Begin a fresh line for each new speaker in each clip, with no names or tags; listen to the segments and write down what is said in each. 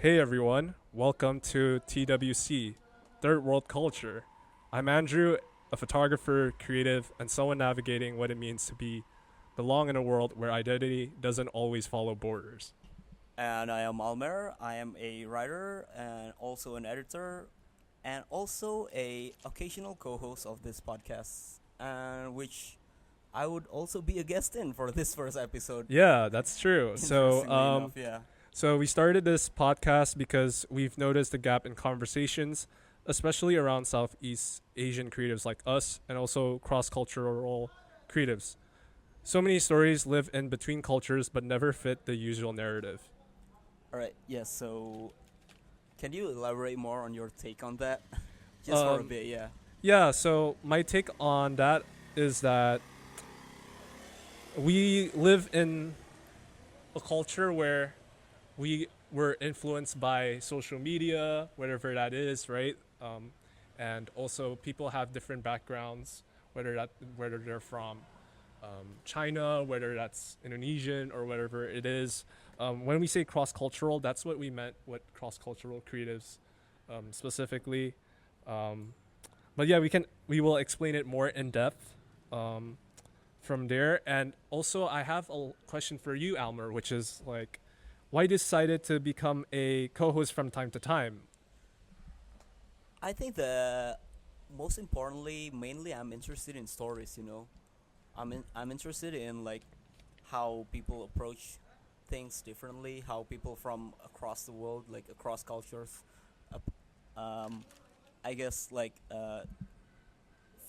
Hey everyone, welcome to TWC, Third World Culture. I'm Andrew, a photographer, creative, and someone navigating what it means to belong in a world where identity doesn't always follow borders.
And I am Almer. I am a writer and also an editor and also a occasional co-host of this podcast, and which I would also be a guest in for this first episode.
Yeah, that's true.
Interestingly enough, yeah.
So we started this podcast because we've noticed a gap in conversations, especially around Southeast Asian creatives like us, and also cross-cultural creatives. So many stories live in between cultures but never fit the usual narrative.
All right. Yes. So, can you elaborate more on your take on that, just for a
Um,
bit? Yeah.
yeah, so my take on that is that we live in a culture where we were influenced by social media, whatever that is, right? And also people have different backgrounds, whether they're from China, whether that's Indonesian or whatever it is. When we say cross cultural, that's what we meant. What cross cultural creatives specifically. Um, but yeah, we will explain it more in depth from there. And also, I have a question for you, Almer, which is like, why decided to become a co-host from time to time?
I think that most importantly, mainly, I'm interested in stories. I'm interested in like how people approach things differently, how people from across the world, like across cultures, um, I guess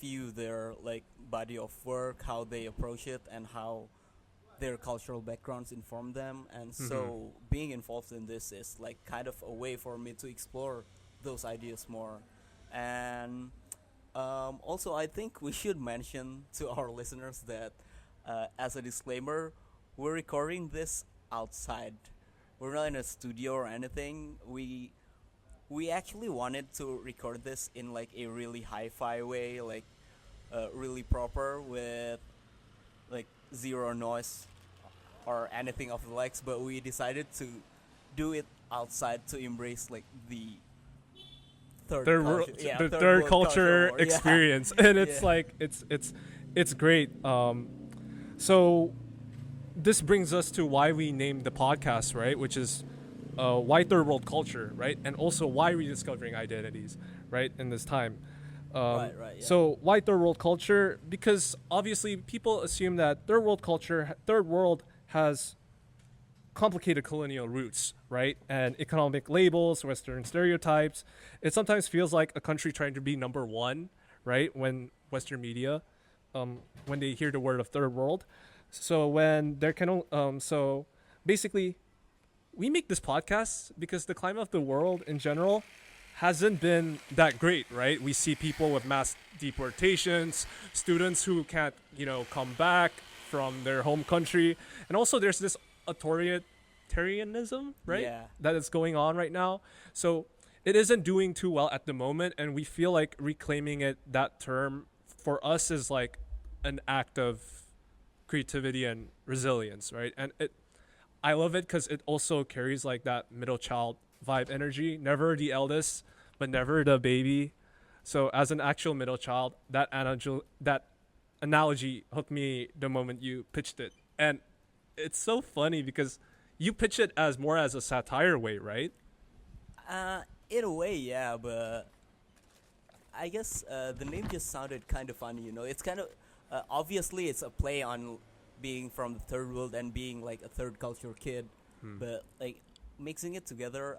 view their like body of work, how they approach it, and how their cultural backgrounds inform them. And
Mm-hmm.
so being involved in this is like kind of a way for me to explore those ideas more. And also, I think we should mention to our listeners that, as a disclaimer, we're recording this outside. We're not in a studio or anything. We actually wanted to record this in like a really hi-fi way, like really proper with like zero noise or anything of the likes. But we decided to do it outside to embrace like the third culture. Yeah,
The
third
third
world culture
culture
war. Yeah,
experience, and it's
yeah.
like it's great. So this brings us to why we named the podcast, right? Which is why third world culture, right? And also why rediscovering identities, right? In this time.
Right, right, yeah.
So why third world culture? Because obviously people assume that third world has complicated colonial roots, right? And economic labels, Western stereotypes. It sometimes feels like a country trying to be number one, right? When Western media, when they hear the word of third world. So when there can, so basically, we make this podcast because the climate of the world in general hasn't been that great, right? We see people with mass deportations, students who can't, come back from their home country, and also there's this authoritarianism, right?
Yeah.
That is going on right now. So it isn't doing too well at the moment, and we feel like reclaiming that term for us is like an act of creativity and resilience, right? And I love it because it also carries like that middle child vibe energy. Never the eldest, but never the baby. So as an actual middle child, that analogy hooked me the moment you pitched it, and it's so funny because you pitch it as more as a satire way, right?
In a way, yeah, but I guess the name just sounded kind of funny. It's kind of obviously it's a play on being from the third world and being like a third culture kid,
Hmm.
but like mixing it together,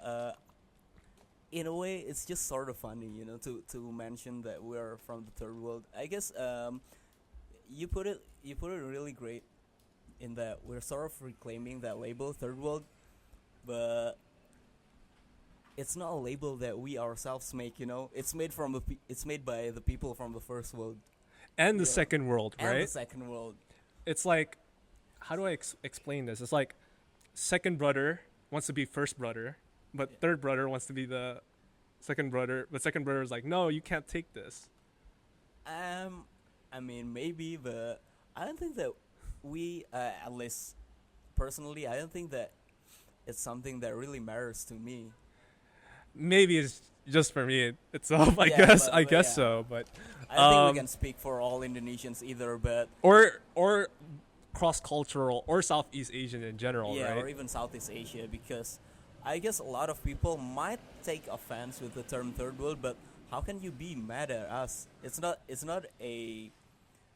in a way, it's just sort of funny, to mention that we're from the third world. I guess you put it really great in that we're sort of reclaiming that label, third world, but it's not a label that we ourselves make. It's made by the people from the first world,
And the
yeah,
second world,
and the
right?
second world.
It's like, how do I explain this? It's like second brother wants to be first brother, but
Yeah.
third brother wants to be the second brother. But second brother is like, no, you can't take this.
Um, I mean, maybe, but I don't think that at least personally, I don't think that it's something that really matters to me.
maybe it's just for me itself. I
Yeah,
guess.
but
I guess
yeah.
so. But
I think we can speak for all Indonesians either, but
or cross cultural or Southeast Asian in general,
yeah,
right?
or even Southeast Asia, because I guess a lot of people might take offense with the term third world, but how can you be mad at us? It's not a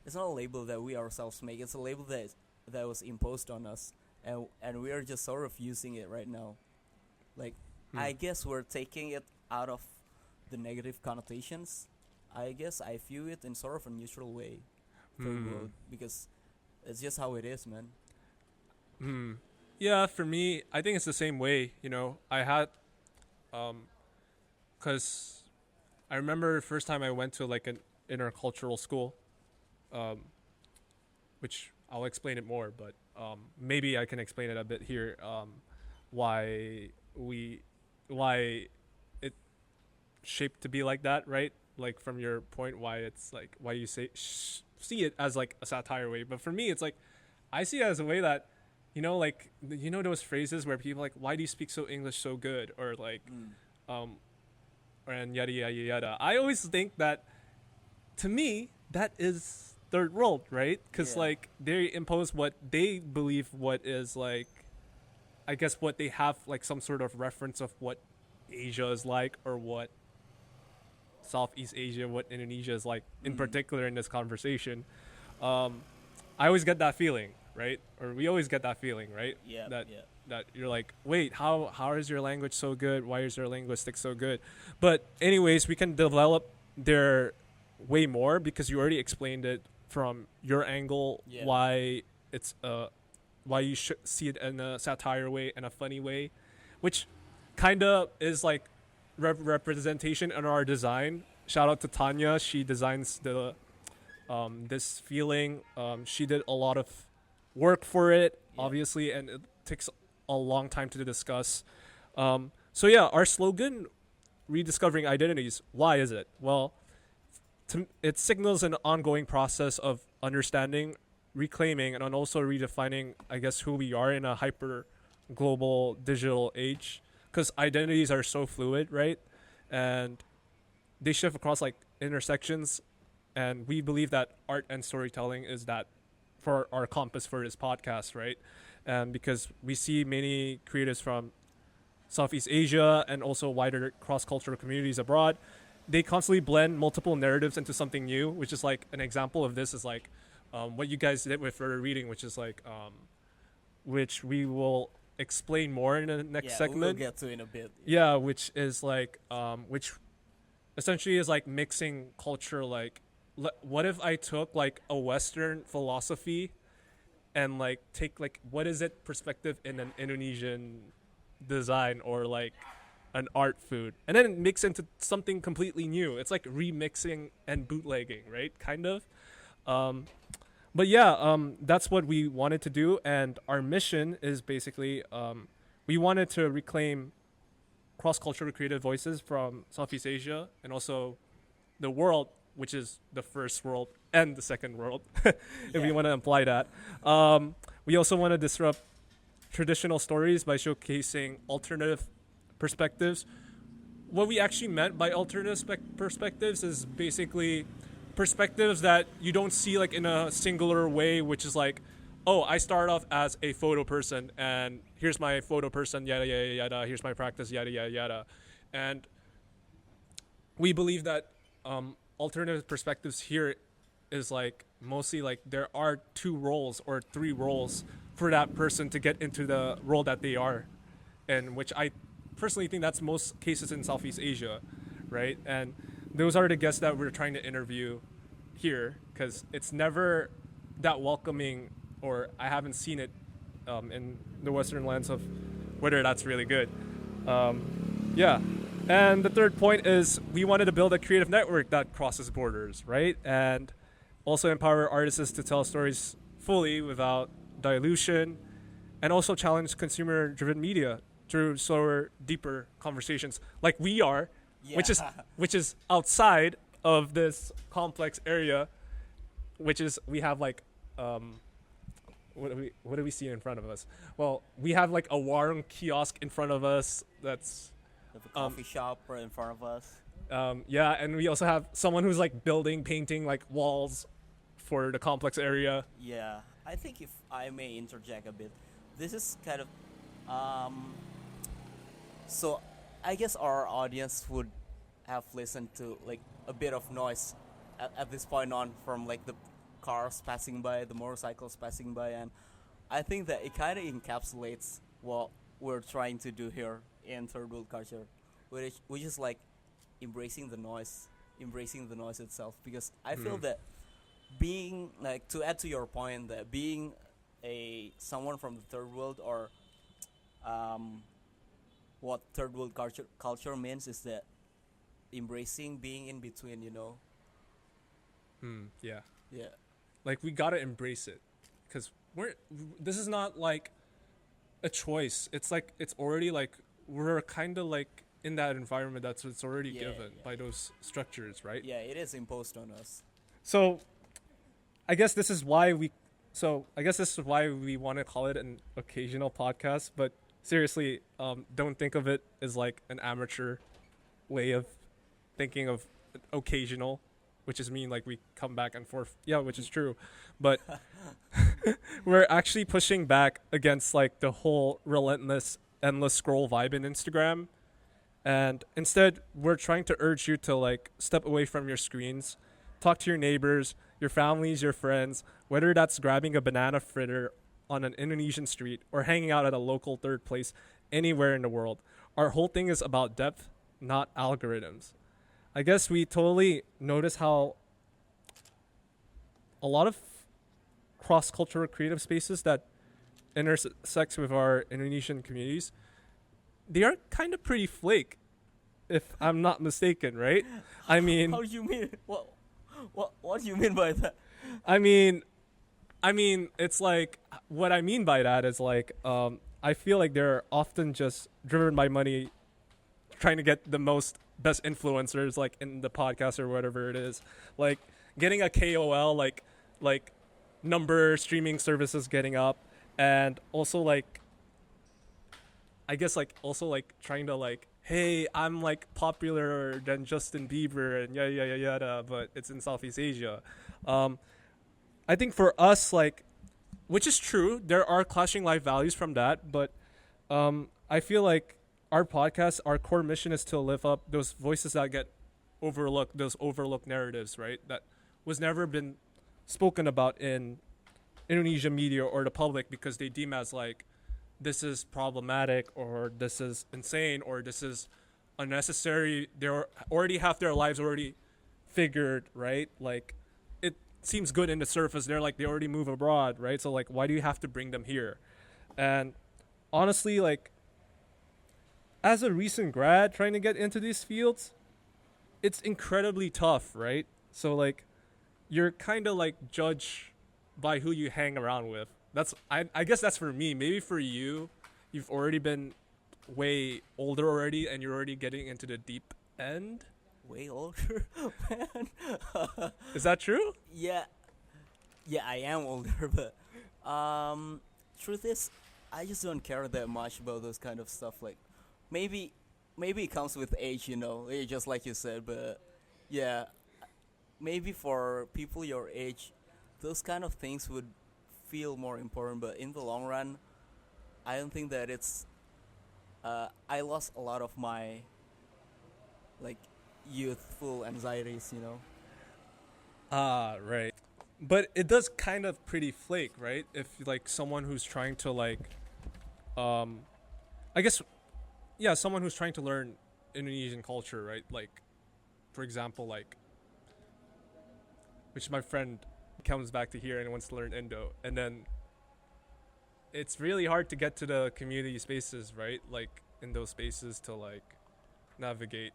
label that we ourselves make. It's a label that was imposed on us, and we are just sort of using it right now. Like, I guess we're taking it out of the negative connotations. I guess I view it in sort of a neutral way, third world, because it's just how it is, man.
Yeah, for me, I think it's the same way. I had, because I remember the first time I went to like an intercultural school, which I'll explain it more, but maybe I can explain it a bit here. Why it shaped to be like that, right? Like from your point, why it's like why you see it as like a satire way, but for me, it's like I see it as a way that like those phrases where people like, why do you speak so English so good, or like and yada yada yada. I always think that, to me, that is third world, right? Because like they impose what they believe what is like, I guess what they have like some sort of reference of what Asia is like, or what Southeast Asia, what Indonesia is like in particular in this conversation. I always get that feeling, right? Or we always get that feeling, right? That you're like, wait, how is your language so good? Why is your linguistics so good? But anyways, we can develop their way more, because you already explained it from your angle, why it's why you should see it in a satire way and a funny way, which kind of is like representation in our design. Shout out to Tanya. She designs the this feeling. She did a lot of work for it, obviously, and it takes a long time to discuss. So yeah, our slogan, rediscovering identities. Why is it? Well, it signals an ongoing process of understanding, reclaiming, and also redefining, I guess, who we are in a hyper global digital age, because identities are so fluid, right? And they shift across like intersections, and we believe that art and storytelling is that for our compass for this podcast, right? And because we see many creatives from Southeast Asia and also wider cross-cultural communities abroad, they constantly blend multiple narratives into something new, which is like an example of this is like what you guys did with further reading, which is like which we will explain more in the next segment.
We'll get to in a bit.
Yeah, which is like which essentially is like mixing culture. Like, what if I took like a Western philosophy and like take like what is it perspective in an Indonesian design or like an art food, and then mix into something completely new. It's like remixing and bootlegging, right? Kind of. But yeah, that's what we wanted to do, and our mission is basically we wanted to reclaim cross-cultural creative voices from Southeast Asia and also the world, which is the first world and the second world, if we want to imply that. We also want to disrupt traditional stories by showcasing alternative perspectives. What we actually meant by alternative perspectives is basically perspectives that you don't see like in a singular way, which is like, oh, I start off as a photo person and here's my photo person, yada, yada, yada, here's my practice, yada, yada, yada. And we believe that alternative perspectives here is like mostly like there are 2 roles or 3 roles for that person to get into the role that they are, and which I personally think that's most cases in Southeast Asia, right? And those are the guests that we're trying to interview here, because it's never that welcoming, or I haven't seen it in the Western lands of whether that's really good. Yeah. And the third point is we wanted to build a creative network that crosses borders, right? And also empower artists to tell stories fully without dilution, and also challenge consumer-driven media through slower, deeper conversations like we are, which is outside of this complex area, which is we have like what do we see in front of us? Well, we have like a Warung kiosk in front of us. That's
With a coffee shop right in front of us.
Yeah, and we also have someone who's like building, painting like walls for the complex area.
Yeah, I think if I may interject a bit, this is kind of um. So, I guess our audience would have listened to like a bit of noise at this point on from like the cars passing by, the motorcycles passing by, and I think that it kind of encapsulates what we're trying to do here in third world culture, which is like embracing the noise itself. Because I feel that being like, to add to your point, that being a someone from the third world, or what third world culture means is that embracing being in between, you know.
Yeah,
Yeah.
like we gotta embrace it, because this is not like a choice. It's like it's already like we're kind of like in that environment that's it's already given by those structures, right?
Yeah, it is imposed on us.
So I guess this is why we want to call it an occasional podcast, but seriously, don't think of it as like an amateur way of thinking of occasional, which is mean like we come back and forth. Yeah, which is true. But we're actually pushing back against like the whole relentless, endless scroll vibe in Instagram. And instead, we're trying to urge you to like step away from your screens, talk to your neighbors, your families, your friends, whether that's grabbing a banana fritter on an Indonesian street or hanging out at a local third place anywhere in the world. Our whole thing is about depth, not algorithms. I guess we totally notice how a lot of cross-cultural creative spaces that intersect with our Indonesian communities, they are kind of pretty flake, if I'm not mistaken, right? I mean,
How do you mean? What do you mean by that?
I mean, it's like what I mean by that is like I feel like they're often just driven by money, trying to get the best influencers like in the podcast or whatever it is, like getting a KOL like number streaming services getting up, and also like I guess like also like trying to like, hey, I'm like popular than Justin Bieber and yada yada yada, but it's in Southeast Asia. I think for us, like, which is true, there are clashing life values from that, but I feel like our podcast, our core mission is to lift up those voices that get overlooked, those overlooked narratives, right? That was never been spoken about in Indonesian media or the public because they deem as like, this is problematic or this is insane or this is unnecessary. They already have their lives already figured, right? Like, it seems good in the surface. They're like, they already move abroad, right? So like, why do you have to bring them here? And honestly, like, as a recent grad trying to get into these fields, it's incredibly tough, right? So like, you're kind of like judged by who you hang around with. I guess that's for me. Maybe for you, you've already been way older already, and you're already getting into the deep end.
Way older, man.
Is that true?
Yeah, I am older, but truth is, I just don't care that much about those kind of stuff. Like, maybe it comes with age, you know, just like you said. But yeah, maybe for people your age, those kind of things would feel more important. But in the long run, I don't think that it's. I lost a lot of my like youthful anxieties, you know.
Right. But it does kind of pretty flake, right? If like someone who's trying to like, I guess, yeah, someone who's trying to learn Indonesian culture, right? Like, for example, like, which my friend comes back to here and wants to learn Indo, and then it's really hard to get to the community spaces, right? Like in those spaces to like navigate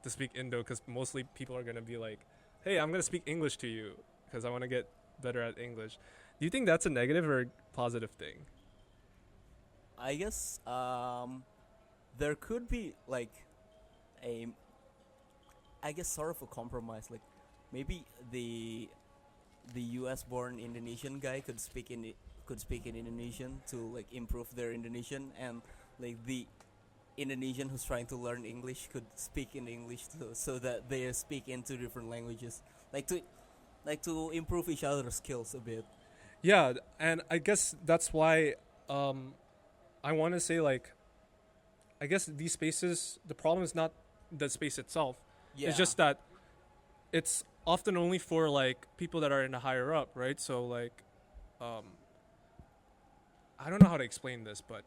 to speak Indo, because mostly people are gonna be like, hey, I'm gonna speak English to you because I want to get better at English. Do you think that's a negative or a positive thing?
I guess there could be like a, I guess, sort of a compromise. Like, maybe the U.S. born Indonesian guy could speak in Indonesian to like improve their Indonesian, and like the Indonesian who's trying to learn English could speak in English too, so that they speak in two different languages, like to improve each other's skills a bit.
Yeah, and I guess that's why I want to say like I guess these spaces the problem is not the space itself.
Yeah.
It's just that it's often only for like people that are in the higher up, right? So like I don't know how to explain this, but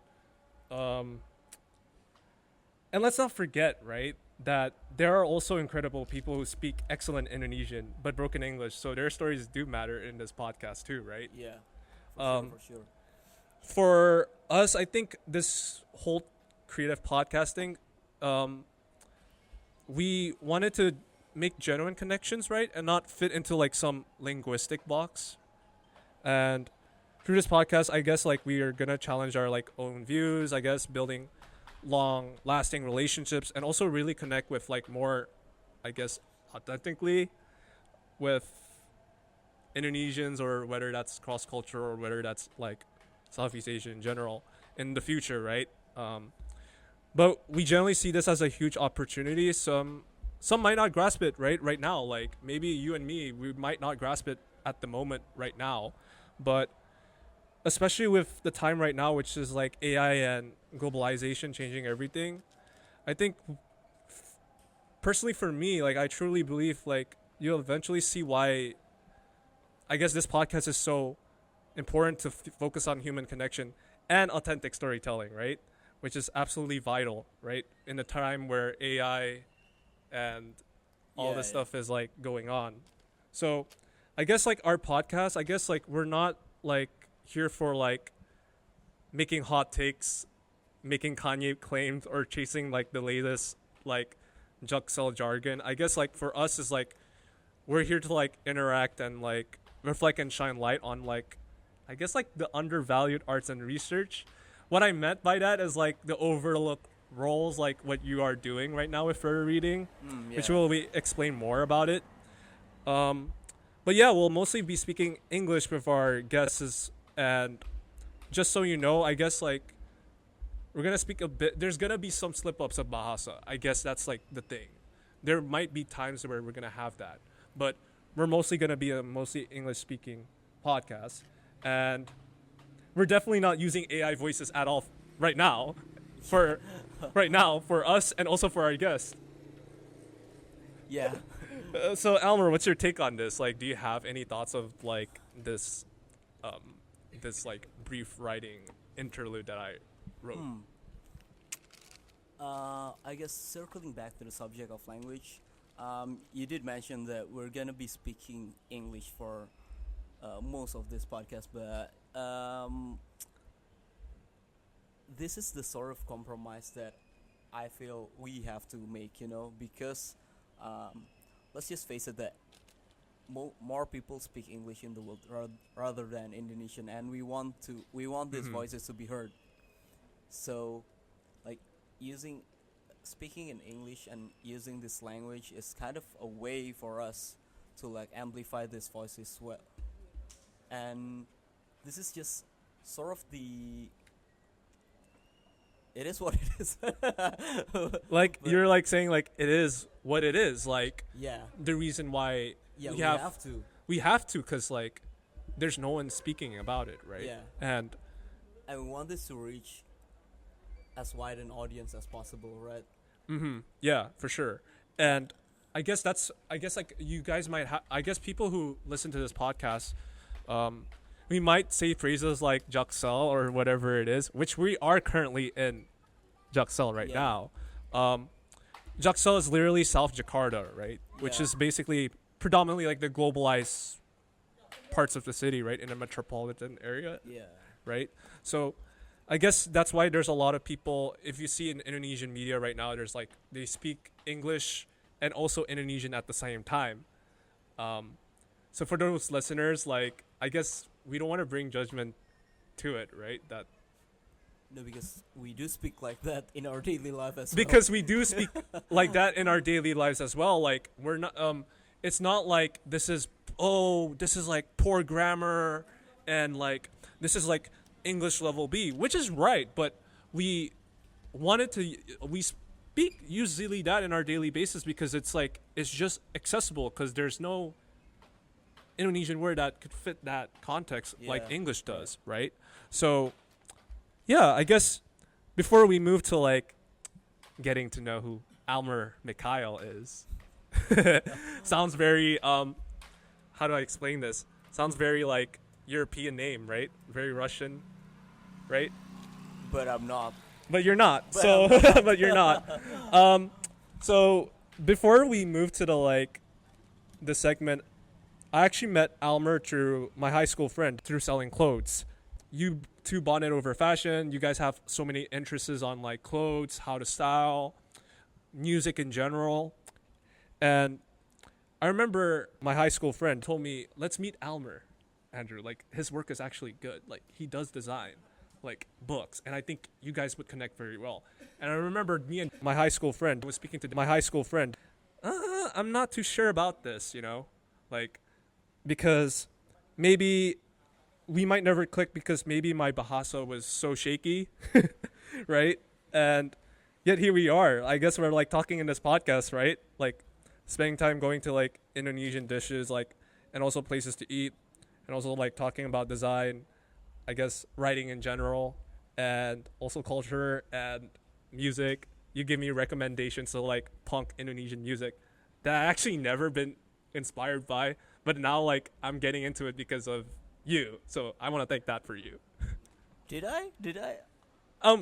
and let's not forget, right, that there are also incredible people who speak excellent Indonesian but broken English, so their stories do matter in this podcast too, right?
Yeah, for sure.
For us, I think this whole creative podcasting, we wanted to make genuine connections, right, and not fit into like some linguistic box. And through this podcast, I guess like we are gonna challenge our like own views, I guess, building long lasting relationships and also really connect with like more, I guess, authentically with Indonesians, or whether that's cross culture or whether that's like Southeast Asia in general in the future, right? But we generally see this as a huge opportunity. Some might not grasp it right now. Like maybe you and me, we might not grasp it at the moment right now, but especially with the time right now, which is like AI and globalization changing everything, I think personally for me, like I truly believe like you'll eventually see why I guess this podcast is so important to focus on human connection and authentic storytelling, right? Which is absolutely vital, right? In a time where AI and all this stuff is like going on. So I guess like our podcast, I guess like we're not like here for like making hot takes, making Kanye claims, or chasing like the latest like Juxel jargon. I guess like for us is like we're here to like interact and like reflect and shine light on like I guess like the undervalued arts and research. What I meant by that is like the overlooked roles, like what you are doing right now with further reading, which will we explain more about it. But yeah, we'll mostly be speaking English with our guests, and just so you know, I guess like we're gonna speak a bit. There's gonna be some slip ups of Bahasa. I guess that's like the thing. There might be times where we're gonna have that, but we're mostly gonna be a mostly English speaking podcast, and we're definitely not using AI voices at all right now. For us and also for our guests.
Yeah.
So Almer, what's your take on this? Like, do you have any thoughts of like this like brief writing interlude that I wrote?
I guess circling back to the subject of language, you did mention that we're gonna be speaking English for most of this podcast, but this is the sort of compromise that I feel we have to make, because let's just face it that more people speak English in the world rather than Indonesian, and we want these voices to be heard. So, like speaking in English and using this language is kind of a way for us to like amplify these voices well. And this is just sort of it is what it is.
Like you're like saying like it is what it is. Like
yeah,
the reason why
we have to
because like there's no one speaking about it, right?
Yeah, and we want this to reach as wide an audience as possible, right?
Yeah, for sure. And I guess like you guys might I guess people who listen to this podcast, we might say phrases like Juxel or whatever it is, which we are currently in Juxel right now. Juxel is literally South Jakarta, right? Which is basically predominantly like the globalized parts of the city, right? In a metropolitan area.
Yeah.
Right? So I guess that's why there's a lot of people, if you see in Indonesian media right now, there's like, they speak English and also Indonesian at the same time. So for those listeners, like, I guess we don't want to bring judgment to it, right?
No, because we do speak like that in our daily life as well.
Because we do speak like that in our daily lives as well. Like, we're not, it's not like this is like poor grammar and like, this is like English level B, which is right, but we wanted to. We speak usually that in our daily basis because it's like it's just accessible because there's no Indonesian word that could fit that context like English does, right? So, yeah, I guess before we move to like getting to know who Almer Mikhail is, sounds very how do I explain this? Sounds very like European name, right? Very Russian, right?
But I'm not.
But you're not.
But
So,
I'm not.
but you're not. So before we move to the segment, I actually met Almer through my high school friend through selling clothes. You two bonded over fashion. You guys have so many interests on like clothes, how to style, music in general. And I remember my high school friend told me, let's meet Almer, Andrew. Like his work is actually good. Like he does design like books. And I think you guys would connect very well. And I remember me and my high school friend was speaking to my high school friend. I'm not too sure about this, like because maybe we might never click because maybe my Bahasa was so shaky, right? And yet here we are. I guess we're like talking in this podcast, right? Like spending time going to like Indonesian dishes, like, and also places to eat, and also like talking about design, I guess writing in general, and also culture and music. You give me recommendations to like punk Indonesian music that I actually never been inspired by, but now like I'm getting into it because of you. So I want to thank that for you.
Did I?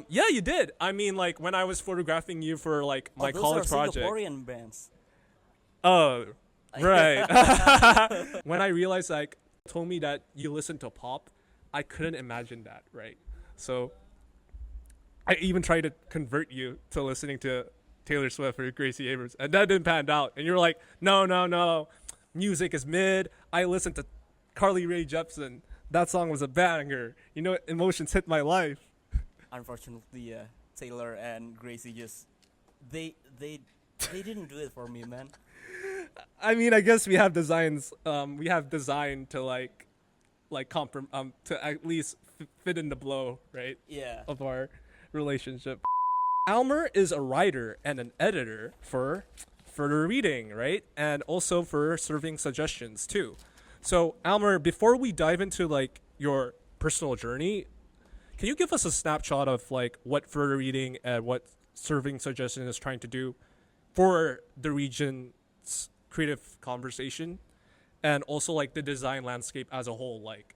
Yeah, you did. I mean, like when I was photographing you for like my college project.
Those are Singaporean bands.
Oh, right. When I realized like told me that you listen to pop, I couldn't imagine that, right? So I even tried to convert you to listening to Taylor Swift or Gracie Abrams, and that didn't pan out. And you're like, no, music is mid. I listened to Carly Rae Jepsen. That song was a banger. Emotions hit my life.
Unfortunately, Taylor and Gracie just they didn't do it for me, man.
I mean, I guess we have designs. We have design to to at least fit in the blow, right?
Yeah.
Of our relationship. Almer is a writer and an editor for further reading, right? And also for serving suggestions too. So Almer, before we dive into like your personal journey, can you give us a snapshot of like what further reading and what serving suggestion is trying to do for the region's creative conversation, and also like the design landscape as a whole, like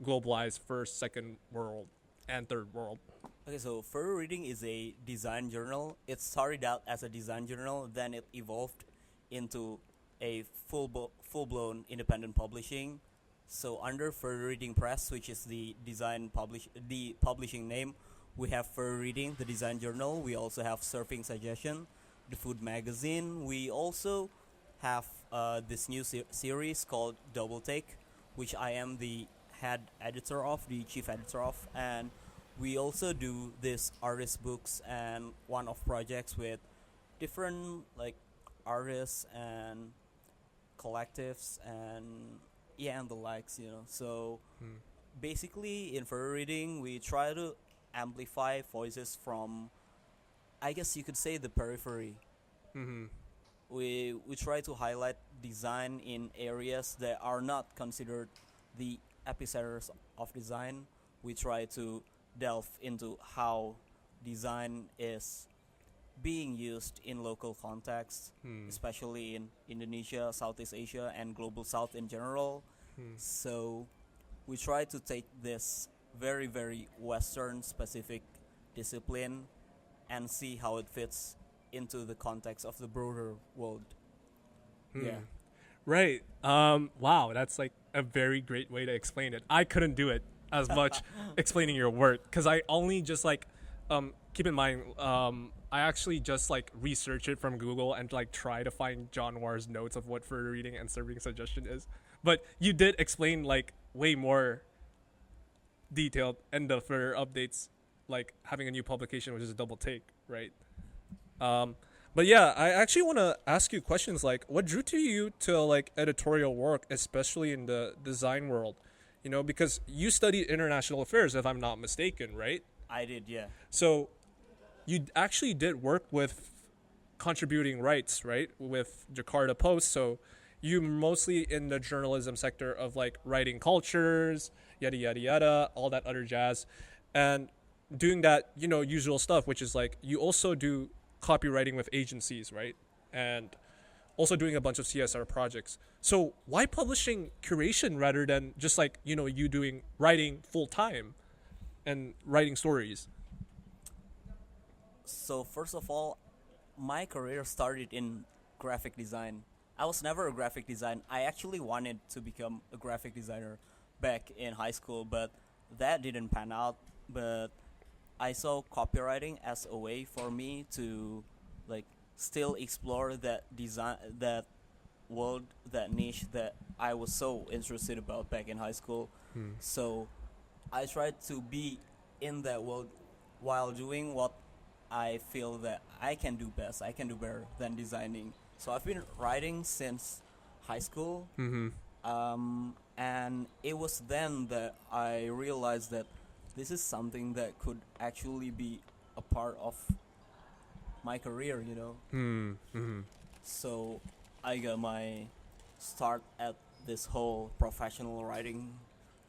globalized first, second world, and third world?
Okay, so Further Reading is a design journal. It started out as a design journal, then it evolved into a full-blown independent publishing. So under Further Reading Press, which is the publishing name, we have Further Reading, the design journal. We also have Surfing Suggestion, the food magazine. We also have this new series called Double Take, which I am the chief editor of, and we also do this artist books and one-off projects with different like artists and collectives and and the likes, So basically in Further Reading we try to amplify voices from, I guess you could say, the periphery.
Mm-hmm.
We try to highlight design in areas that are not considered the epicenters of design. We try to delve into how design is being used in local contexts, especially in Indonesia, Southeast Asia, and Global South in general. So we try to take this very, very Western specific discipline and see how it fits into the context of the broader world. Yeah.
Right. Wow, that's like a very great way to explain it. I couldn't do it as much explaining your work because I only just like keep in mind I actually just like research it from Google and like try to find John War's notes of what further reading and serving suggestion is. But you did explain like way more detailed and the further updates, like having a new publication, which is a Double Take, right? But yeah, I actually want to ask you questions like what drew to you to like editorial work, especially in the design world, because you studied international affairs, if I'm not mistaken, right?
I did, yeah.
So you actually did work with contributing rights, right? With Jakarta Post. So you mostly in the journalism sector of like writing cultures, yada yada yada, all that other jazz, and doing that, usual stuff, which is like you also do copywriting with agencies, right? And also doing a bunch of CSR projects. So why publishing Curation rather than just like, you doing writing full time and writing stories?
So first of all, my career started in graphic design. I was never a graphic designer. I actually wanted to become a graphic designer back in high school, but that didn't pan out. But I saw copywriting as a way for me to like still explore that design, that world, that niche that I was so interested about back in high school. So I tried to be in that world while doing what I feel that I can do best. I can do better than designing. So I've been writing since high school. And it was then that I realized that this is something that could actually be a part of my career, So I got my start at this whole professional writing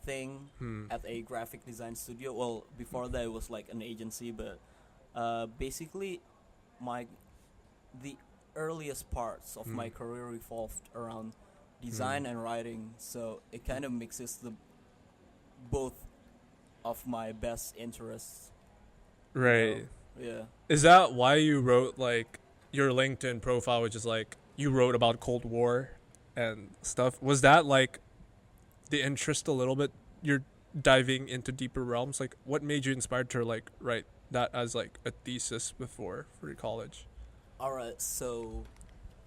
thing at a graphic design studio. Well, before that it was like an agency, but basically the earliest parts of my career revolved around design and writing, so it kind of mixes the both of my best interests.
Right.
Yeah.
Is that why you wrote like your LinkedIn profile, which is like you wrote about Cold War and stuff? Was that like the interest a little bit? You're diving into deeper realms. Like, what made you inspired to like write that as like a thesis before for your college?
All right. So,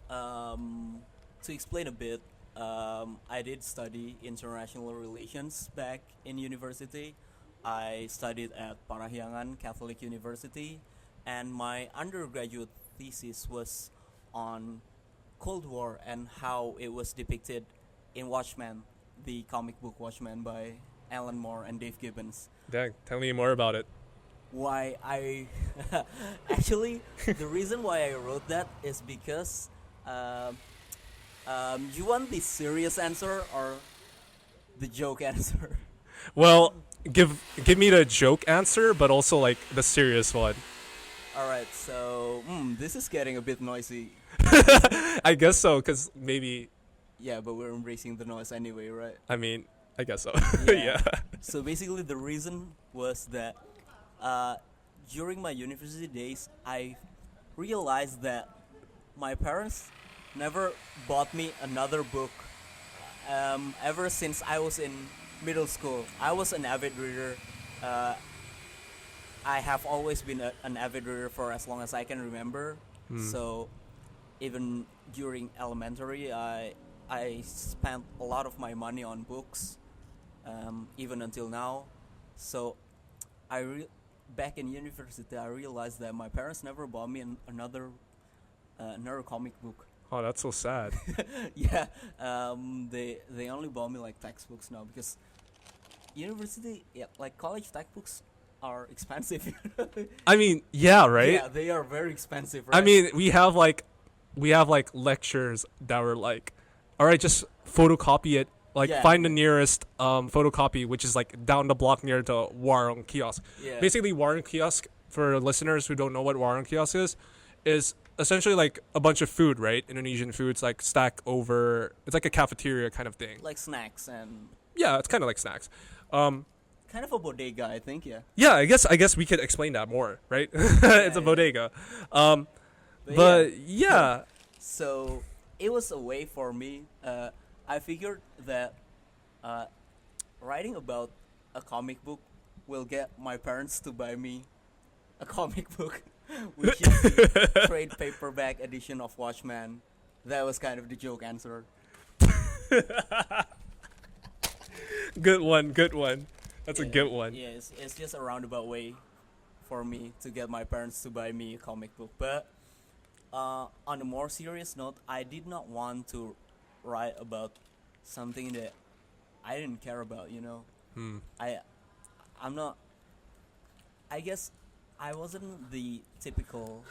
to explain a bit, I did study international relations back in university. I studied at Parahyangan Catholic University, and my undergraduate thesis was on Cold War and how it was depicted in Watchmen, the comic book Watchmen by Alan Moore and Dave Gibbons.
Dang, tell me more about it.
Why I actually the reason why I wrote that is because you want the serious answer or the joke answer?
Well, give me the joke answer, but also like the serious one.
All right, so this is getting a bit noisy.
I guess so, because maybe.
Yeah, but we're embracing the noise anyway, right?
I mean, I guess so.
Yeah.
Yeah.
So basically, the reason was that during my university days, I realized that my parents never bought me another book ever since I was in middle school. I was an avid reader. I have always been an avid reader for as long as I can remember. So even during elementary, I spent a lot of my money on books, even until now. So back in university, I realized that my parents never bought me another comic book.
Oh, that's so sad.
Yeah, they only bought me like textbooks now because university, like college textbooks are expensive.
I mean, yeah, right?
Yeah, they are very expensive, right?
I mean, we have like lectures that were like, all right, just photocopy it. Like, find the nearest photocopy, which is like down the block near the Warung kiosk.
Yeah.
Basically, Warung kiosk, for listeners who don't know what Warung kiosk is essentially like a bunch of food, right? Indonesian foods, like stack over. It's like a cafeteria kind of thing.
Like snacks and.
Yeah, it's kind of like snacks.
Kind of a bodega, I think. Yeah.
Yeah, I guess we could explain that more, right? It's a bodega. But yeah.
So it was a way for me. I figured that writing about a comic book will get my parents to buy me a comic book, which is the trade paperback edition of Watchmen. That was kind of the joke answer.
Good one. That's a good one.
Yeah, it's just a roundabout way for me to get my parents to buy me a comic book. But on a more serious note, I did not want to write about something that I didn't care about, I'm not. I guess I wasn't the typical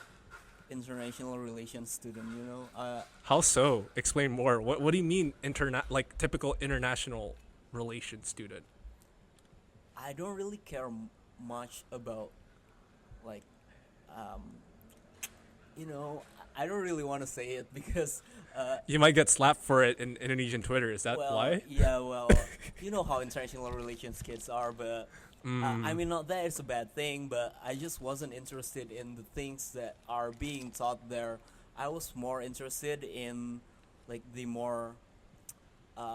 international relations student, you know.
How so? Explain more. What do you mean like typical international relations student?
I don't really care much about like um, you know, I don't really want to say it because
You might get slapped for it in Indonesian Twitter. Is that
well,
why?
yeah, well, you know how international relations kids are, but I mean, not that it's a bad thing, but I just wasn't interested in the things that are being taught there. I was more interested in like the more,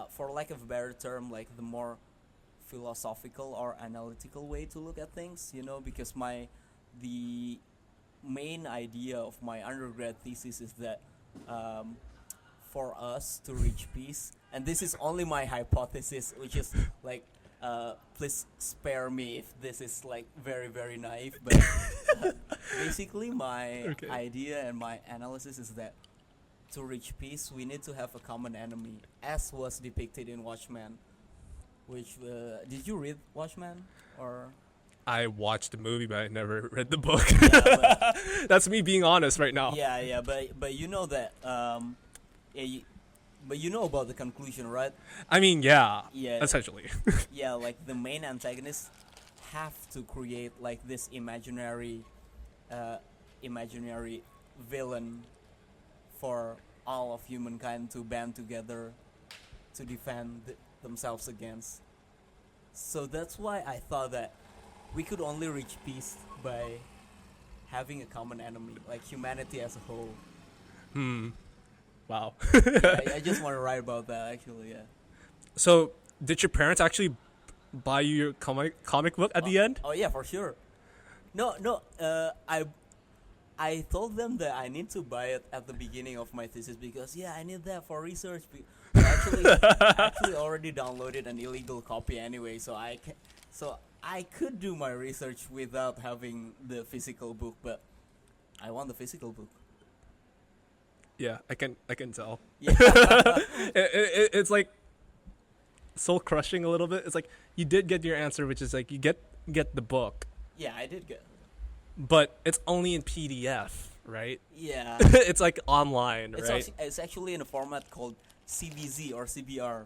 for lack of a better term, like the more philosophical or analytical way to look at things, you know, because the main idea of my undergrad thesis is that um, for us to reach peace, and this is only my hypothesis, which is like, please spare me if this is like very very naive, but basically my
Okay.
idea and my analysis is that to reach peace we need to have a common enemy, as was depicted in Watchmen. Which did you read Watchmen or?
I watched the movie, but I never read the book.
Yeah, but
That's me being honest right now.
yeah, but you know that yeah, but you know about the conclusion, right?
I mean, yeah,
Yeah,
essentially.
yeah, like the main antagonists have to create like this imaginary villain for all of humankind to band together to defend themselves against. So that's why I thought that we could only reach peace by having a common enemy, like humanity as a whole.
Wow.
Yeah, I just want to write about that actually. Yeah.
So, did your parents actually buy you your comic book at the end?
Oh yeah, for sure. No. I told them that I need to buy it at the beginning of my thesis because yeah, I need that for research. I actually already downloaded an illegal copy anyway, so I could do my research without having the physical book, but I want the physical book.
Yeah, I can tell.
Yeah,
It's like soul crushing a little bit. It's like you did get your answer, which is like you get the book,
yeah, I did get.
but it's only in PDF, right?
Yeah,
It's like online, right?
it's actually in a format called CBZ or CBR.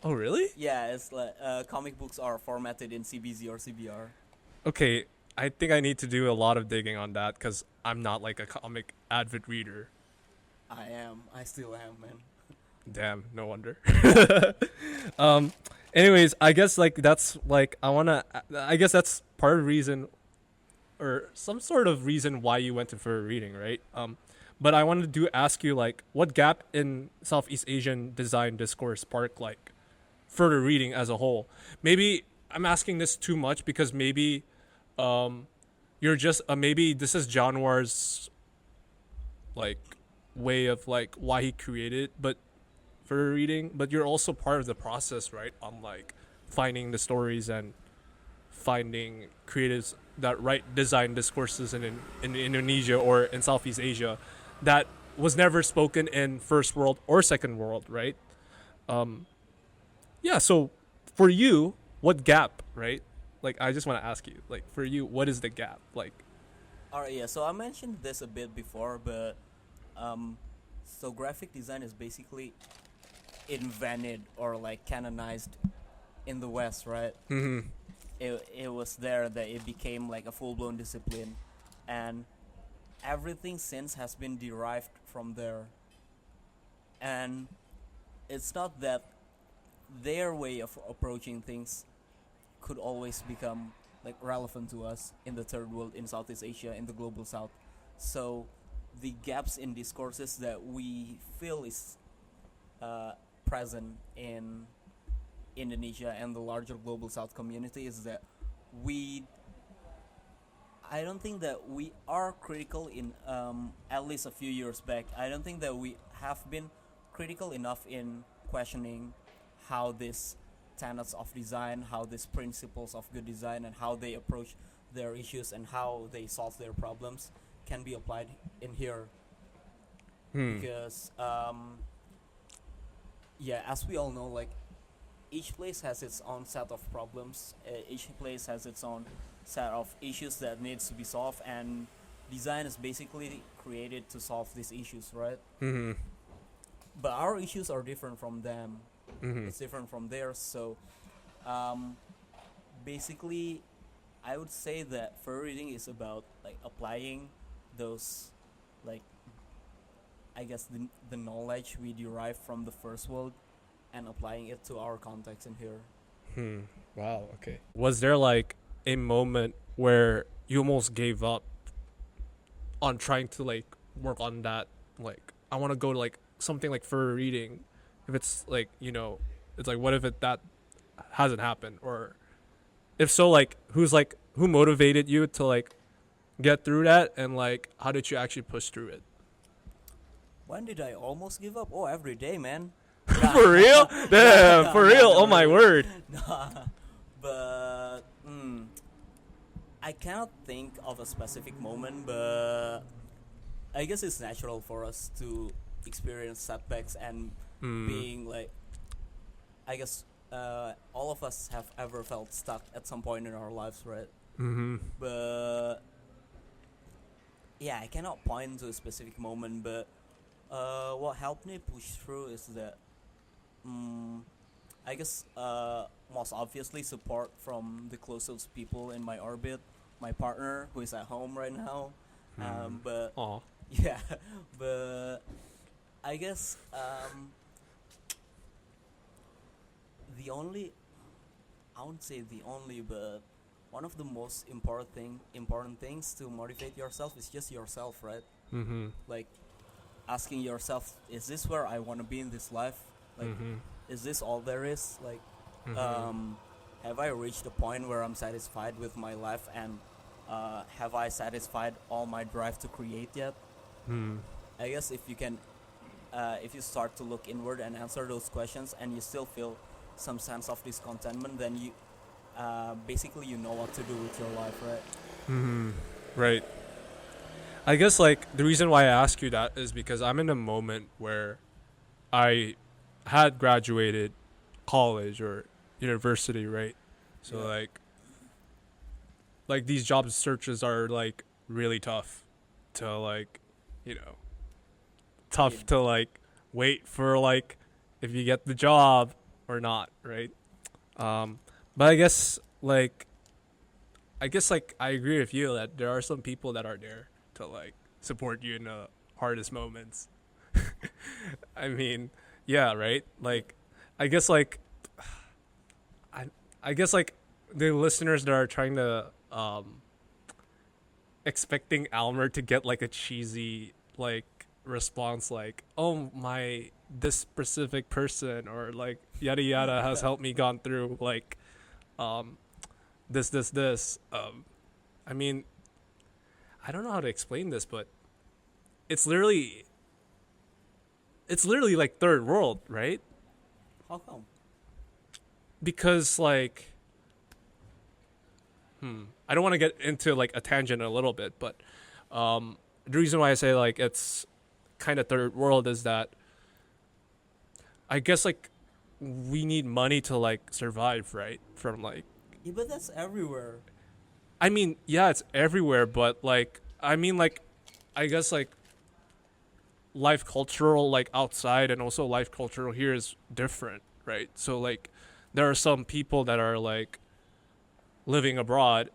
Oh, really?
Yeah, it's like comic books are formatted in CBZ or CBR.
Okay, I think I need to do a lot of digging on that because I'm not like a comic avid reader.
I am. I still am, man.
Damn, no wonder. Anyways, I guess like that's like I guess that's part of the reason or some sort of reason why you went to further reading, right? But I wanted to ask you like what gap in Southeast Asian design discourse sparked like further reading as a whole. Maybe I'm asking this too much because maybe you're just maybe this is John War's like way of like why he created but for reading, but you're also part of the process, right? On like finding the stories and finding creatives that write design discourses in Indonesia or in Southeast Asia that was never spoken in first world or second world, right? Yeah, so for you, what gap, right? Like I just want to ask you, like for you, what is the gap? Like
Alright, yeah. So I mentioned this a bit before, but so graphic design is basically invented or like canonized in the West, right? It was there that it became like a full blown discipline, and everything since has been derived from there. And it's not that their way of approaching things could always become like relevant to us in the third world, in Southeast Asia, in the global south. So the gaps in discourses that we feel is present in Indonesia and the larger global south community is that I don't think that we are critical in at least a few years back. I don't think that we have been critical enough in questioning how these tenets of design, how these principles of good design, and how they approach their issues and how they solve their problems can be applied in here. Because yeah, as we all know, like each place has its own set of problems. Each place has its own set of issues that needs to be solved, and design is basically created to solve these issues, right?
Mm-hmm.
But our issues are different from them.
Mm-hmm.
It's different from theirs. So um, basically, I would say that fur reading is about like applying those, like, I guess the knowledge we derive from the first world and applying it to our context in here.
Wow. Okay. Was there like a moment where you almost gave up on trying to like work on that? Like, I want to go to like something like fur reading. If it's like, it's like, what if that hasn't happened? Or if so, like, who motivated you to like get through that, and like how did you actually push through it?
When did I almost give up? Oh, every day, man.
For real? Damn, for real. Oh my word.
But I cannot think of a specific moment, but I guess it's natural for us to experience setbacks and being like, I guess all of us have ever felt stuck at some point in our lives, right?
Mm-hmm.
But yeah, I cannot point to a specific moment, but what helped me push through is that I guess most obviously support from the closest people in my orbit, my partner who is at home right now. But
Aw.
yeah, but I guess the only, I wouldn't say the only, but one of the most important things to motivate yourself is just yourself, right?
Mm-hmm.
Like asking yourself, is this where I want to be in this life? Like, is this all there is? Like, have I reached a point where I'm satisfied with my life, and have I satisfied all my drive to create yet? I guess if you can, if you start to look inward and answer those questions, and you still feel some sense of discontentment, then you basically you know what to do with your life, right?
Right. I guess like the reason why I ask you that is because I'm in a moment where I had graduated college or university, right? So
Yeah.
like these job searches are like really tough to like, tough
Yeah.
to like wait for like if you get the job or not, right? But I guess like I agree with you that there are some people that are there to like support you in the hardest moments. I mean, yeah, right? Like I guess like I guess like the listeners that are trying to expecting Almer to get like a cheesy like response like, oh my, this specific person or like yada yada has helped me gone through like this. I mean, I don't know how to explain this, but it's literally like third world, right?
How come?
Because like I don't want to get into like a tangent a little bit, but the reason why I say like it's kind of third world is that I guess like we need money to like survive, right? From like,
Yeah, but that's everywhere.
I mean, yeah, it's everywhere, but like I mean like I guess like life cultural like outside and also life cultural here is different, right? So like there are some people that are like living abroad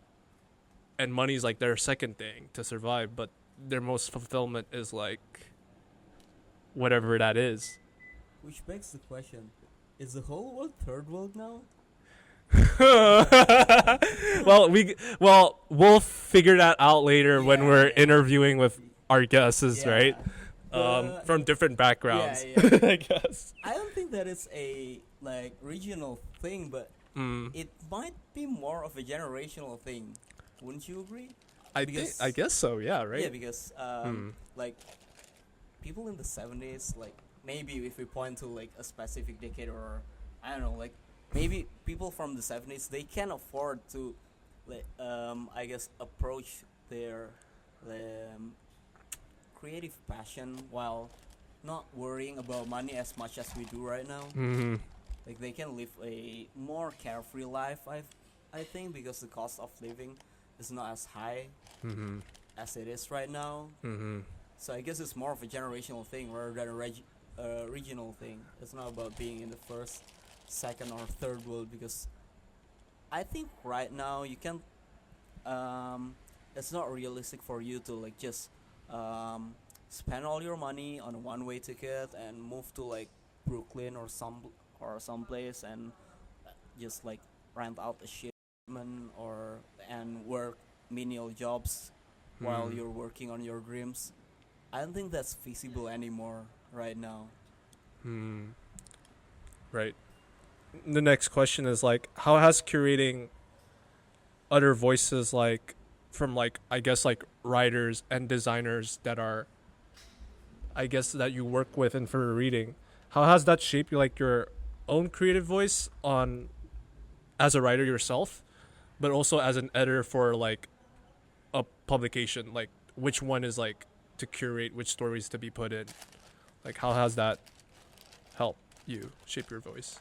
and money's like their second thing to survive, but their most fulfillment is like whatever that is.
Which begs the question, is the whole world third world now?
We'll figure that out later when we're
Yeah.
interviewing with our guests,
Yeah.
right?
But
From different backgrounds.
Yeah.
I guess.
I don't think that is a like regional thing, but it might be more of a generational thing. Wouldn't you agree?
I
Because-
guess so. Yeah. Right.
Yeah, because like people in the 70s, like maybe if we point to like a specific decade, or I don't know, like maybe people from the 70s, they can afford to like I guess approach their creative passion while not worrying about money as much as we do right now. Like they can live a more carefree life, I think, because the cost of living is not as high
Mm-hmm.
as it is right now.
Mm-hmm.
So I guess it's more of a generational thing rather than a regional thing. It's not about being in the first, second, or third world, because I think right now you can. It's not realistic for you to like just spend all your money on a one-way ticket and move to like Brooklyn or someplace and just like rent out a shipment or and work menial jobs while
Mm.
you're working on your dreams. I don't think that's feasible anymore right now.
Mm. Right. The next question is like, how has curating other voices like from like I guess like writers and designers that are I guess that you work with and for reading, how has that shaped you like your own creative voice on as a writer yourself, but also as an editor for like a publication, like which one is like to curate which stories to be put in, like how has that helped you shape your voice?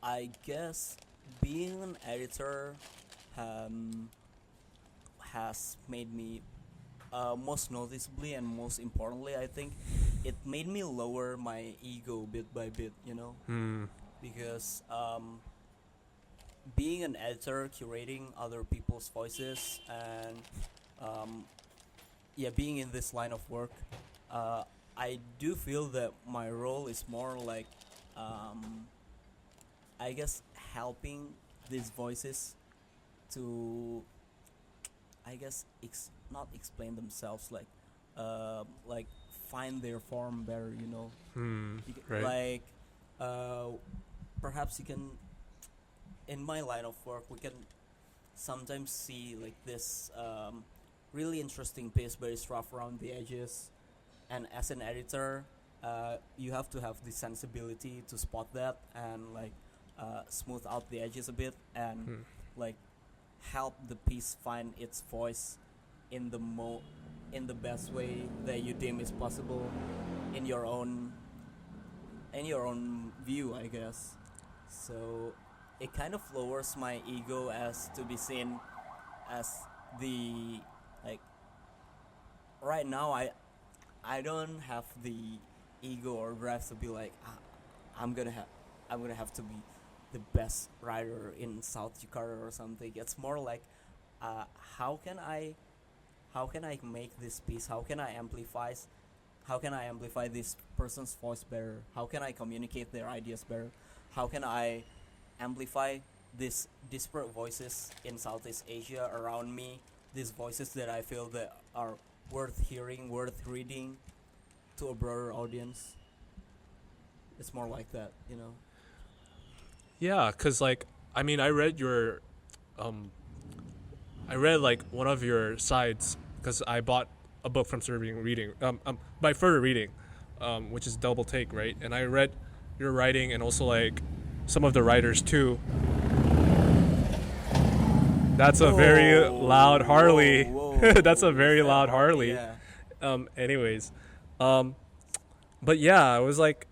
I guess being an editor um, has made me most noticeably and most importantly, I think it made me lower my ego bit by bit,
Hmm.
because being an editor, curating other people's voices, and um, yeah, being in this line of work, uh, I do feel that my role is more like, um, I guess, helping these voices to, I guess, not explain themselves, like find their form better,
Hmm. Right.
Like, uh, perhaps you can, in my line of work, we can sometimes see like this really interesting piece, but it's rough around the edges. And as an editor, you have to have the sensibility to spot that and like smooth out the edges a bit and
Hmm.
like help the piece find its voice in in the best way that you deem is possible in your own view, I guess. So it kind of lowers my ego as to be seen as the like right now I don't have the ego or drive to be like I'm gonna have to be the best writer in South Jakarta or something. It's more like uh, how can I make this piece? How can I amplify this person's voice better? How can I communicate their ideas better? How can I amplify these disparate voices in Southeast Asia around me? These voices that I feel that are worth hearing, worth reading to a broader audience. It's more like that,
Yeah, cause like I mean um I read like one of your sides because I bought a book from Serbian Reading by Further Reading, which is Double Take, right? And I read your writing and also like some of the writers too. That's a very loud Harley.
Whoa.
That's a very
Is that
loud
hard?
Harley.
Yeah.
Anyways, um, but yeah, I was like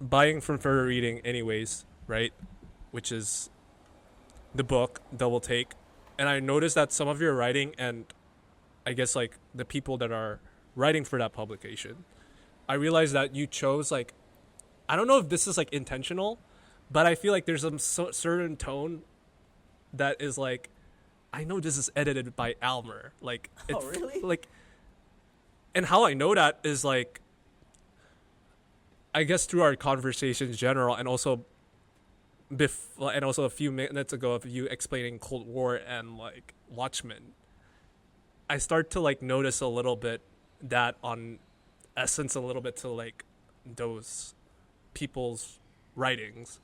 buying from Further Reading, anyways, right? Which is the book Double Take, and I noticed that some of your writing and I guess like the people that are writing for that publication, I realized that you chose like I don't know if this is like intentional, but I feel like there's some certain tone that is like I know this is edited by Almer. Like
Oh, really?
like and how I know that is like I guess through our conversations in general and also and also a few minutes ago of you explaining Cold War and like Watchmen, I start to like notice a little bit that on essence a little bit to like those people's writings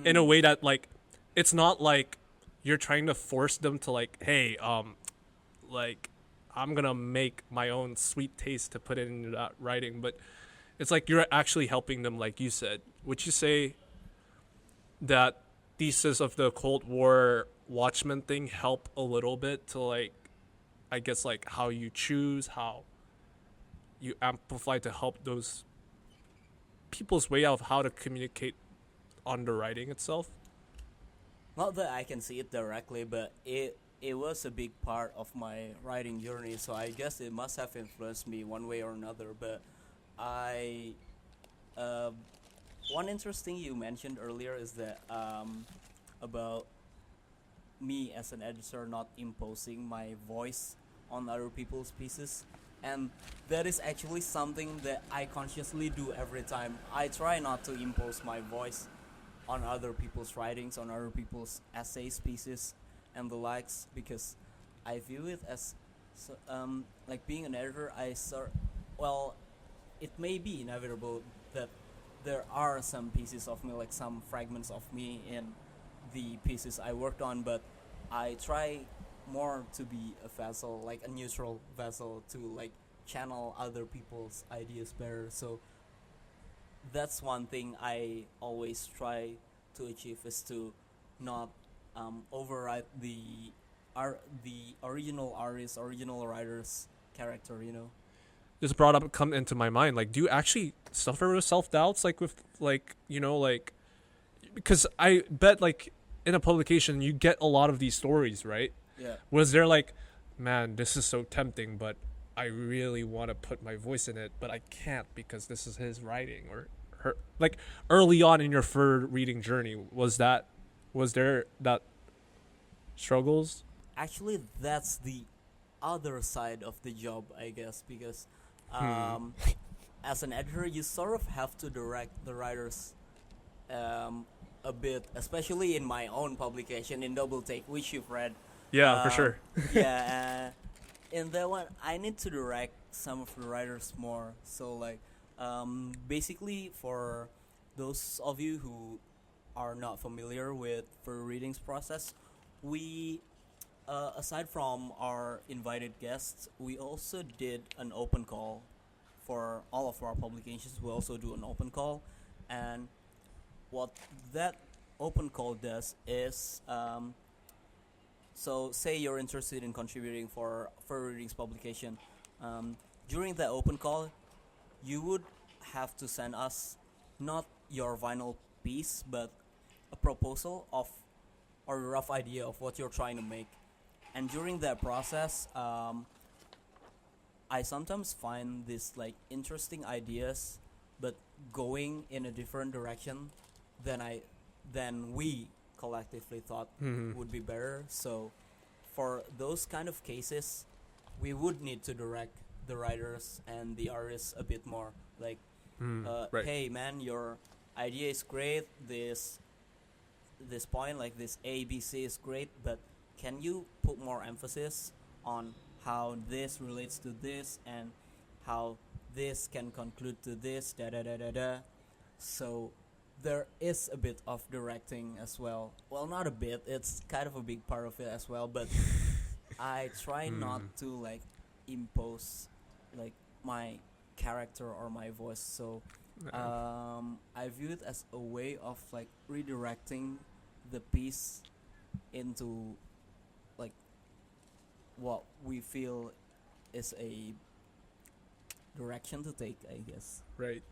in a way that like it's not like you're trying to force them to like hey like I'm gonna make my own sweet taste to put it into that writing, but it's like you're actually helping them, like you said. Would you say that thesis of the Cold War Watchmen thing help a little bit to like I guess like how you choose, how you amplify to help those people's way of how to communicate on the writing itself?
Not that I can see it directly, but it was a big part of my writing journey. So I guess it must have influenced me one way or another. But I, uh, one interesting you mentioned earlier is that about me as an editor not imposing my voice on other people's pieces, and that is actually something that I consciously do every time. I try not to impose my voice on other people's writings, on other people's essays, pieces, and the likes, because I view it as like being an editor. Well, it may be inevitable that there are some pieces of me, like some fragments of me in the pieces I worked on, but I try more to be a vessel, like a neutral vessel, to like channel other people's ideas better. So that's one thing I always try to achieve, is to not override the original artist, original writer's character.
Just brought up come into my mind. Like, do you actually suffer with self doubts? Like with like because I bet like in a publication you get a lot of these stories, right?
Yeah.
Was there like, man, this is so tempting, but I really want to put my voice in it, but I can't because this is his writing or her? Like early on in your fur reading journey, was there that struggles?
Actually, that's the other side of the job, I guess, because as an editor, you sort of have to direct the writers a bit, especially in my own publication, in Double Take, which you've read.
Yeah, for sure.
Yeah, in that one, I need to direct some of the writers more. So, like, basically, for those of you who are not familiar with the readings process, we, aside from our invited guests, we also did an open call for all of our publications. We also do an open call, and what that open call does is, so say you're interested in contributing for readings publication. During the open call, you would have to send us not your final piece, but a proposal of, or a rough idea of what you're trying to make. And during that process, I sometimes find these like interesting ideas, but going in a different direction than we collectively thought would be better. So for those kind of cases, we would need to direct the writers and the artists a bit more. Like,
Right.
hey man, your idea is great. This point, like this ABC is great, but can you put more emphasis on how this relates to this and how this can conclude to this, da da da da da. So there is a bit of directing as well. Well, not a bit, it's kind of a big part of it as well, but I try not to like impose like my character or my voice. So I view it as a way of like redirecting the piece into like what we feel is a direction to take, I guess.
Right.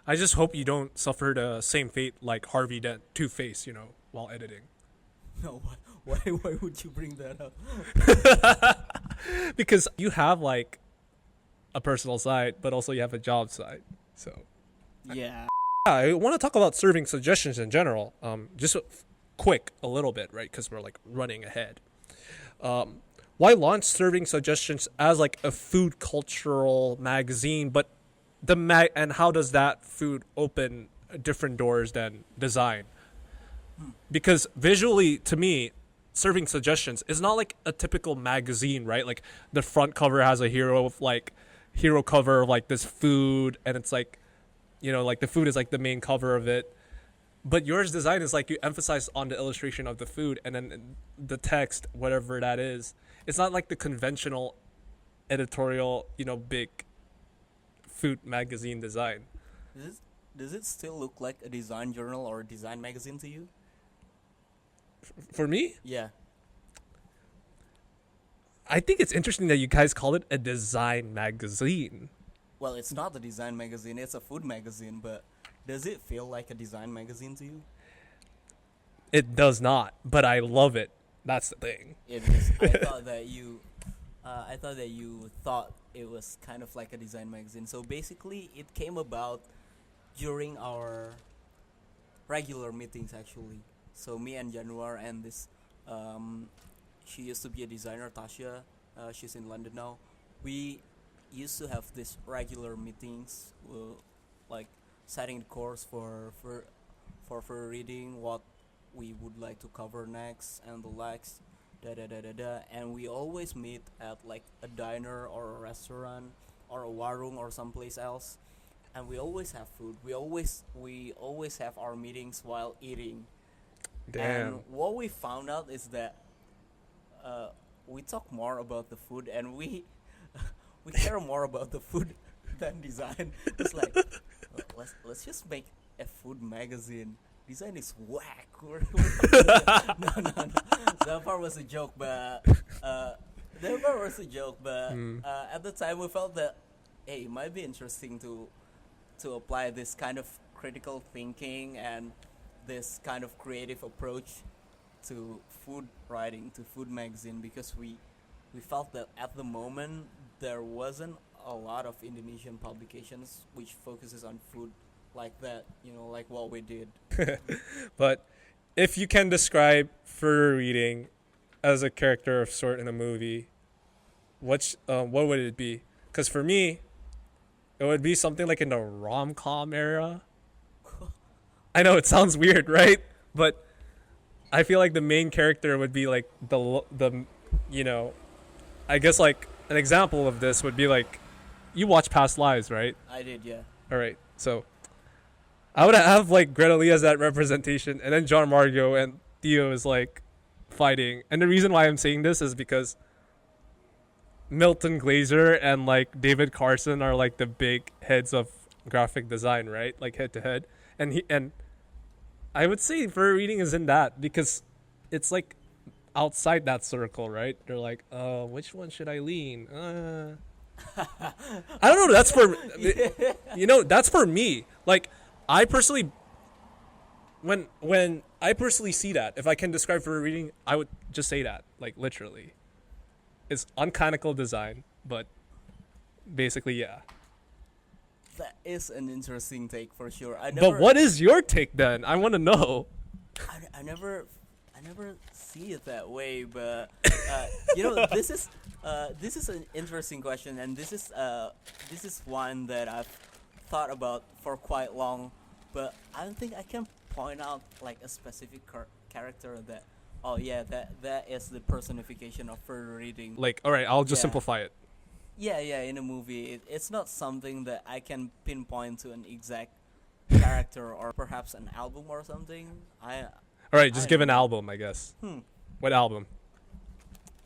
I just hope you don't suffer the same fate like Harvey Dent, Two-Face, while editing.
No, why would you bring that up?
Because you have like a personal side, but also you have a job side. So
Yeah.
I want to talk about serving suggestions in general. Just quick a little bit, right? Because we're like running ahead. Why launch serving suggestions as like a food cultural magazine, but and how does that food open different doors than design? Because visually, to me, serving suggestions is not like a typical magazine, right? Like the front cover has a hero cover of like this food, and it's like, like the food is like the main cover of it. But yours design is like you emphasize on the illustration of the food, and then the text, whatever that is. It's not like the conventional editorial, big food magazine design.
Does it still look like a design journal or a design magazine to you?
For me,
Yeah.
I think it's interesting that you guys call it a design magazine.
Well, it's not a design magazine, it's a food magazine, but does it feel like a design magazine to you?
It does not, but I love it. That's the thing.
It is. I thought that you thought it was kind of like a design magazine. So basically, it came about during our regular meetings actually. So me and Januar and this, she used to be a designer, Tasha. She's in London now. We used to have these regular meetings, like setting the course for reading, what we would like to cover next, and the likes, da da da da da. And we always meet at like a diner or a restaurant or a warung or someplace else, and we always have food. We always have our meetings while eating.
Damn.
And what we found out is that we talk more about the food, and we we care more about the food than design. It's like, let's just make a food magazine. Design is whack. No. That part was a joke, but at the time we felt that, hey, it might be interesting to apply this kind of critical thinking and this kind of creative approach to food writing, to food magazine, because we felt that at the moment there wasn't a lot of Indonesian publications which focuses on food like that, like what we did.
But if you can describe fur reading as a character of sort in a movie, what would it be? Because for me, it would be something like in the rom-com era. I know it sounds weird, right? But I feel like the main character would be like the I guess like an example of this would be like, you watch Past Lives, right?
I did, yeah.
All right, so I would have like Greta Lee as that representation, and then John Margo and Theo is like fighting. And the reason why I'm saying this is because Milton Glaser and like David Carson are like the big heads of graphic design, right? Like head to head. And I would say fur reading is in that because it's like outside that circle, right? They're like, which one should I lean? I don't know. That's for that's for me. Like, I personally, when I personally see that, if I can describe fur reading, I would just say that, like literally, it's uncanonical design, but basically, yeah.
That is an interesting take for sure.
But what is your take then? I want to know.
I never see it that way, but this is an interesting question, and this is one that I've thought about for quite long, but I don't think I can point out like a specific character that, oh yeah, that is the personification of fur reading.
Like, all right, I'll just simplify it.
Yeah, in a movie, it's not something that I can pinpoint to an exact character or perhaps an album or something.
All right, just give an album, I guess. What album?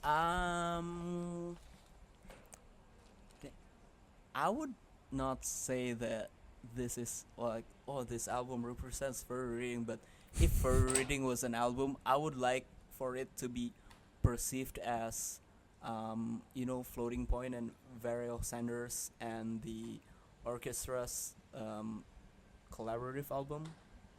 I would not say that this is like, oh, this album represents fur reading, but if fur reading was an album, I would like for it to be perceived as Floating Point and Varial Sanders and the orchestra's collaborative album.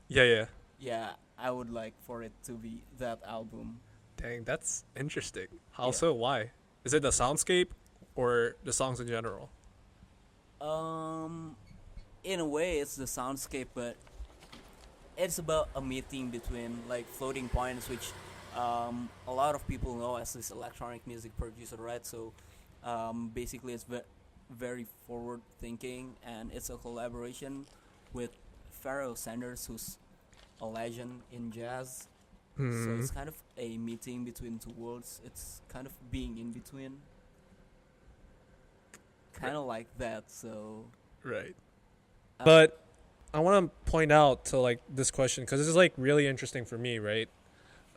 Yeah.
Yeah, I would like for it to be that album.
Dang, that's interesting. How so? Why? Is it the soundscape or the songs in general?
In a way, it's the soundscape, but it's about a meeting between like Floating Points, which a lot of people know as this electronic music producer, right? So basically it's very forward thinking, and it's a collaboration with Pharoah Sanders, who's a legend in jazz. So it's kind of a meeting between two worlds. It's kind of being in between, kind of like that. So
right. But I want to point out to like this question because this is like really interesting for me, right?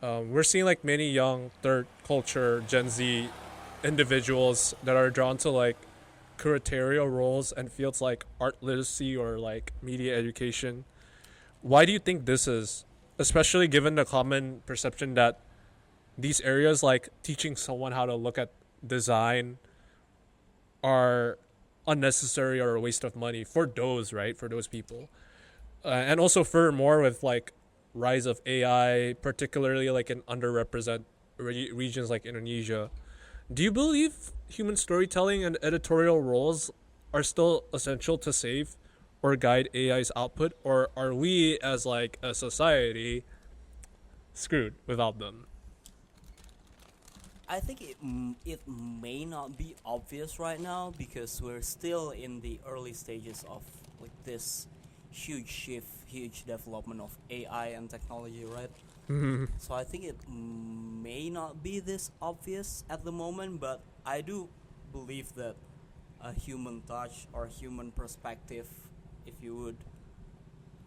We're seeing like many young third culture Gen Z individuals that are drawn to like curatorial roles and fields like art literacy or like media education. Why do you think this is? Especially given the common perception that these areas like teaching someone how to look at design are unnecessary or a waste of money for those, right? For those people. And also for more with like rise of AI, particularly like in underrepresented regions like Indonesia. Do you believe human storytelling and editorial roles are still essential to save or guide AI's output, or are we as like a society screwed without them?
I think it may not be obvious right now because we're still in the early stages of like this huge shift, huge development of AI and technology, right? So I think it may not be this obvious at the moment, but I do believe that a human touch or human perspective, if you would,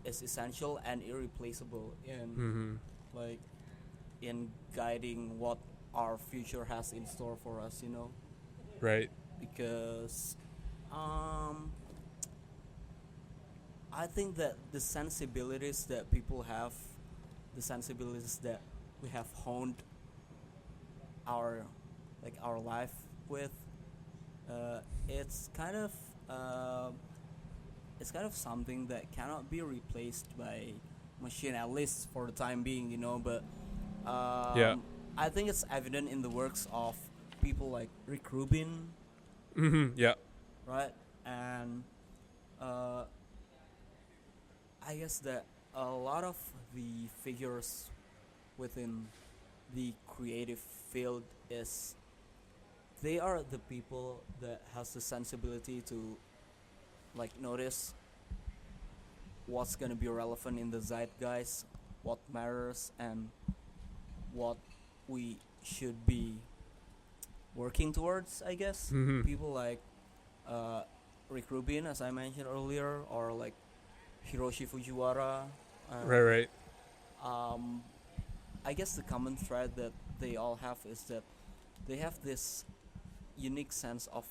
is essential and irreplaceable in like in guiding what our future has in store for us, you know?
Right.
Because I think that the sensibilities that people have, the sensibilities that we have honed our our life with, it's kind of something that cannot be replaced by machine, at least for the time being, you know. But
Yeah.
I think it's evident in the works of people like Rick Rubin,
Yeah.
right? And I guess that a lot of the figures within the creative field is they are the people that has the sensibility to like notice what's gonna be relevant in the zeitgeist, what matters, and what we should be working towards, I guess. People like Rick Rubin, as I mentioned earlier, or like Hiroshi Fujiwara.
Right.
I guess the common thread that they all have is that they have this unique sense of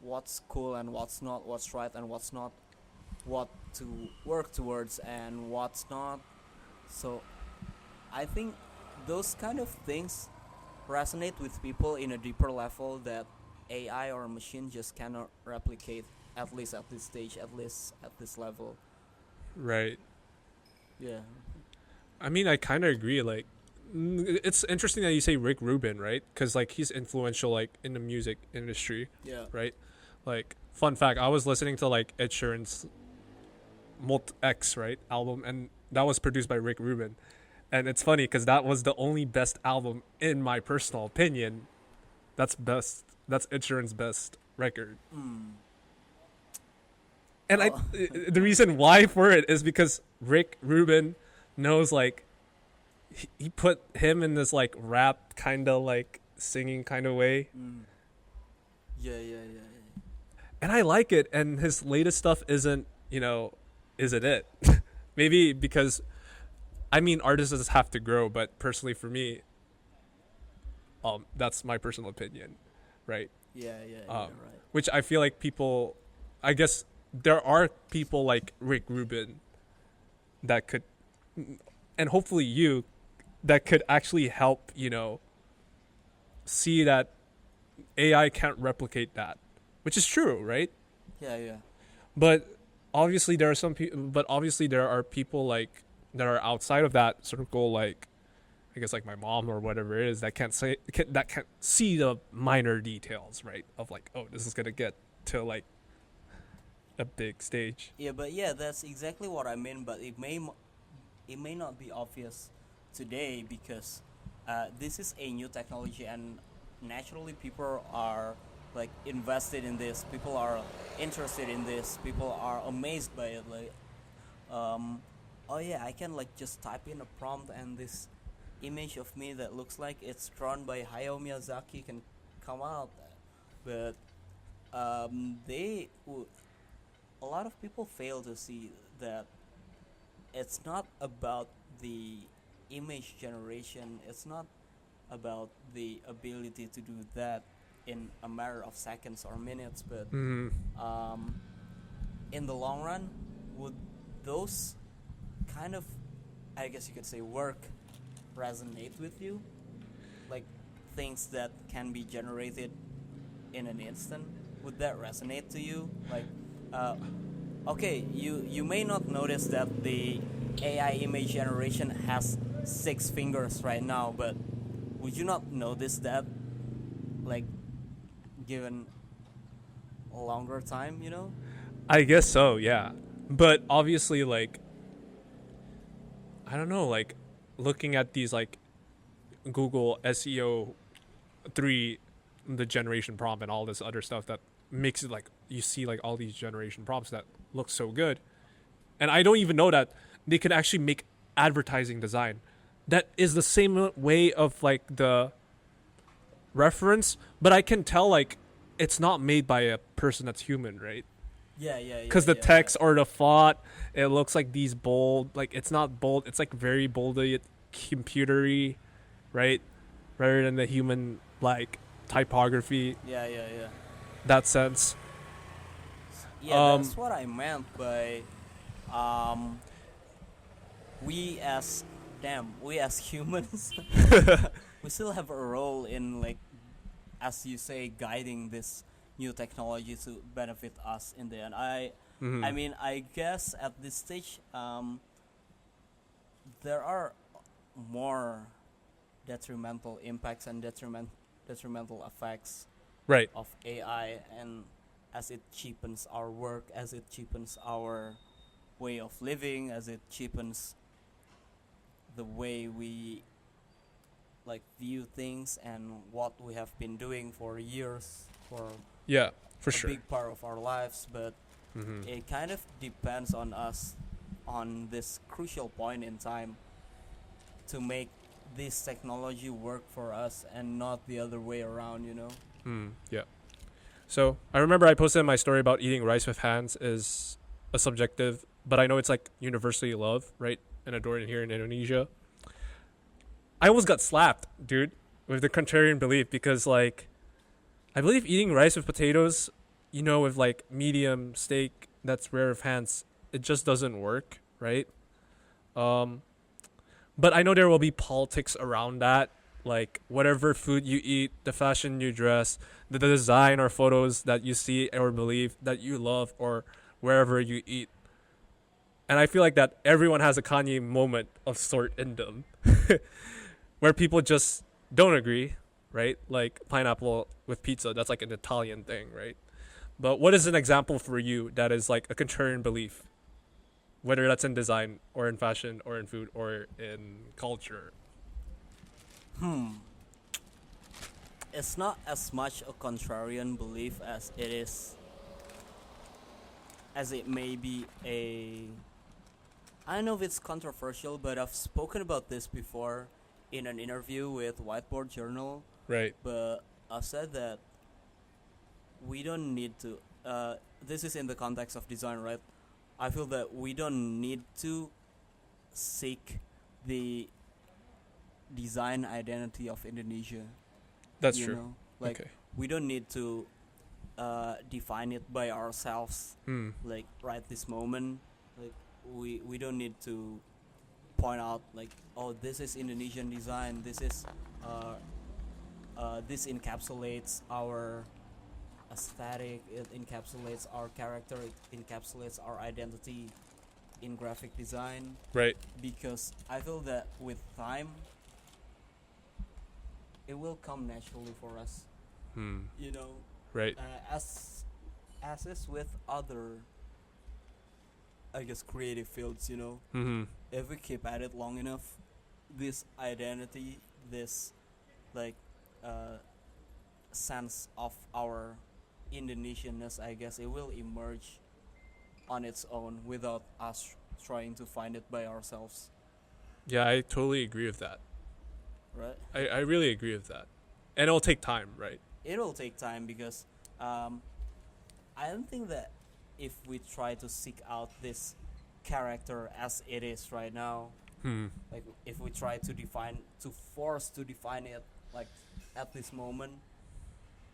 what's cool and what's not, what's right and what's not, what to work towards and what's not. So I think those kind of things resonate with people in a deeper level that AI or a machine just cannot replicate, at least at this stage, at least at this level.
Right.
Yeah.
I mean, I kind of agree. Like, it's interesting that you say Rick Rubin, right? Because like he's influential, like in the music industry,
Yeah.
right? Like, fun fact, I was listening to like Ed Sheeran's Molt X, right, album, and that was produced by Rick Rubin. And it's funny because that was the only best album in my personal opinion. That's best. That's Ed Sheeran's best record. And the reason why for it is because Rick Rubin knows, like, he put him in this like rap kind of like singing kind of way.
Yeah.
And I like it. And his latest stuff isn't it? Maybe because, I mean, artists have to grow, but personally for me, that's my personal opinion, right?
Yeah, right.
Which I feel like people, I guess there are people like Rick Rubin that could, and hopefully you, that could actually help, see that AI can't replicate that, which is true, right?
Yeah.
But obviously there are some people, but obviously there are people like that are outside of that circle, like I guess like my mom or whatever it is, that can't see the minor details, right? Of like, oh, this is gonna get to like a big stage.
Yeah, but yeah, that's exactly what I mean. But it may not be obvious today because this is a new technology, and naturally people are like invested in this. People are interested in this. People are amazed by it. Like, oh yeah, I can like just type in a prompt and this image of me that looks like it's drawn by Hayao Miyazaki can come out. But a lot of people fail to see that it's not about the image generation. It's not about the ability to do that in a matter of seconds or minutes, but in the long run, would those kind of, I guess you could say, work resonate with you? Like things that can be generated in an instant, would that resonate to you? Like, okay, you may not notice that the AI image generation has 6 fingers right now, but would you not notice that, like, given a longer time, you know?
I guess so, yeah. But obviously, like, I don't know, like, looking at these, like, Google SEO 3, the generation prompt and all this other stuff that makes it, like, you see, like, all these generation prompts that look so good. And I don't even know that they could actually make advertising design that is the same way of, like, the reference, but I can tell, like, it's not made by a person that's human, right?
Yeah.
Because the
yeah,
text or the font, it looks like these bold, like, it's not bold, it's like very boldy, computery, right? Rather than the human, like, typography,
Yeah.
that sense.
Yeah, that's what I meant by um, we as humans, we still have a role in, like, as you say, guiding this new technology to benefit us in the end. I mean, I guess at this stage, there are more detrimental impacts and detrimental effects
Right.
of AI, and as it cheapens our work, as it cheapens our way of living, as it cheapens the way we, like, view things and what we have been doing for years, for
Yeah, for
a
sure.
big part of our lives. But it kind of depends on us on this crucial point in time to make this technology work for us and not the other way around, you know?
Yeah. So I remember I posted in my story about eating rice with hands is a subjective, but I know it's, like, universally loved, right, and adored here in Indonesia. I almost got slapped, dude, with the contrarian belief because, like, I believe eating rice with potatoes, you know, with, like, medium steak that's rare of hands, it just doesn't work, right? But I know there will be politics around that. Like, whatever food you eat, the fashion you dress, the design or photos that you see or believe that you love, or wherever you eat. And I feel like that everyone has a Kanye moment of sort in them where people just don't agree, right? Like pineapple with pizza, that's like an Italian thing, right? But what is an example for you that is like a contrarian belief, whether that's in design or in fashion or in food or in culture?
It's not as much a contrarian belief as it may be a, I don't know if it's controversial, but I've spoken about this before in an interview with Whiteboard Journal.
Right.
But I said that we don't need to. This is in the context of design, right? I feel that we don't need to seek the design identity of Indonesia.
That's
you
true.
know? Like,
Okay.
we don't need to define it by ourselves.
Hmm.
Like, right this moment, like, we don't need to point out, like, oh, this is Indonesian design. This is this encapsulates our aesthetic. It encapsulates our character. It encapsulates our identity in graphic design.
Right.
Because I feel that with time, it will come naturally for us.
Hmm.
You know,
Right.
as is with other, I guess, creative fields. You know,
Hmm.
if we keep at it long enough, this identity, this, like, sense of our Indonesianness, I guess, it will emerge on its own without us trying to find it by ourselves,
Yeah, I totally agree with that.
right?
I really agree with that. And it'll take time, right?
It'll take time because I don't think that if we try to seek out this character as it is right now, like, if we try to force to define it, like, at this moment,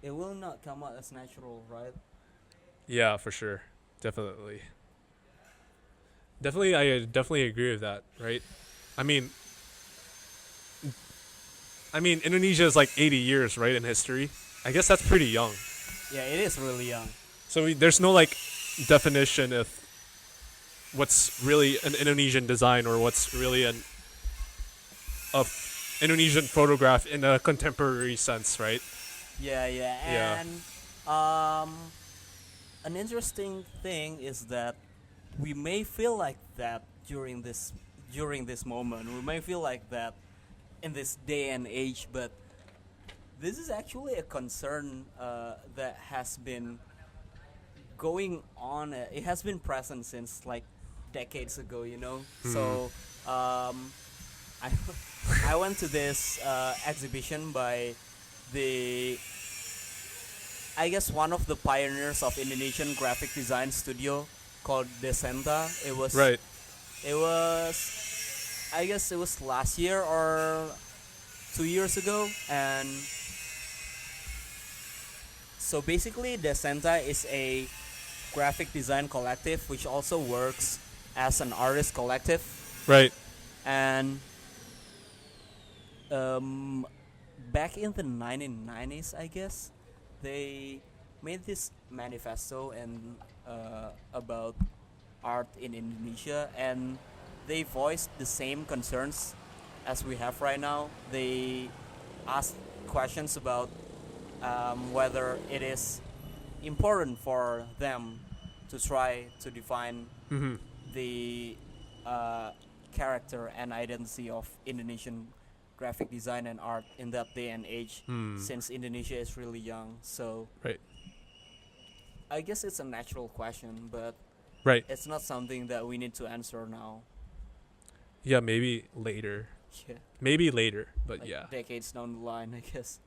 it will not come out as natural, right?
Yeah, for sure. Definitely. I definitely agree with that, right? I mean, Indonesia is like 80 years, right, in history. I guess that's pretty young.
Yeah, it is really young.
So there's no, like, definition of what's really an Indonesian design or what's really a Indonesian photograph in a contemporary sense, right?
Yeah,
Yeah.
and an interesting thing is that we may feel like that during this moment. We may feel like that in this day and age, but this is actually a concern that has been going on. It has been present since like decades ago, you know. So I I went to this exhibition by the I guess one of the pioneers of Indonesian graphic design studio called Desenta.
Right.
It was I guess it was last year or 2 years ago, and so basically Desenta is a graphic design collective which also works as an artist collective,
Right.
and um, back in the 1990s, I guess, they made this manifesto and about art in Indonesia, and they voiced the same concerns as we have right now. They asked questions about whether it is important for them to try to define
Mm-hmm.
the character and identity of Indonesian graphic design and art in that day and age, since Indonesia is really young. So
Right.
I guess it's a natural question, but
Right.
it's not something that we need to answer now.
Yeah, maybe later.
Yeah,
Maybe later, but
like
yeah.
decades down the line, I guess.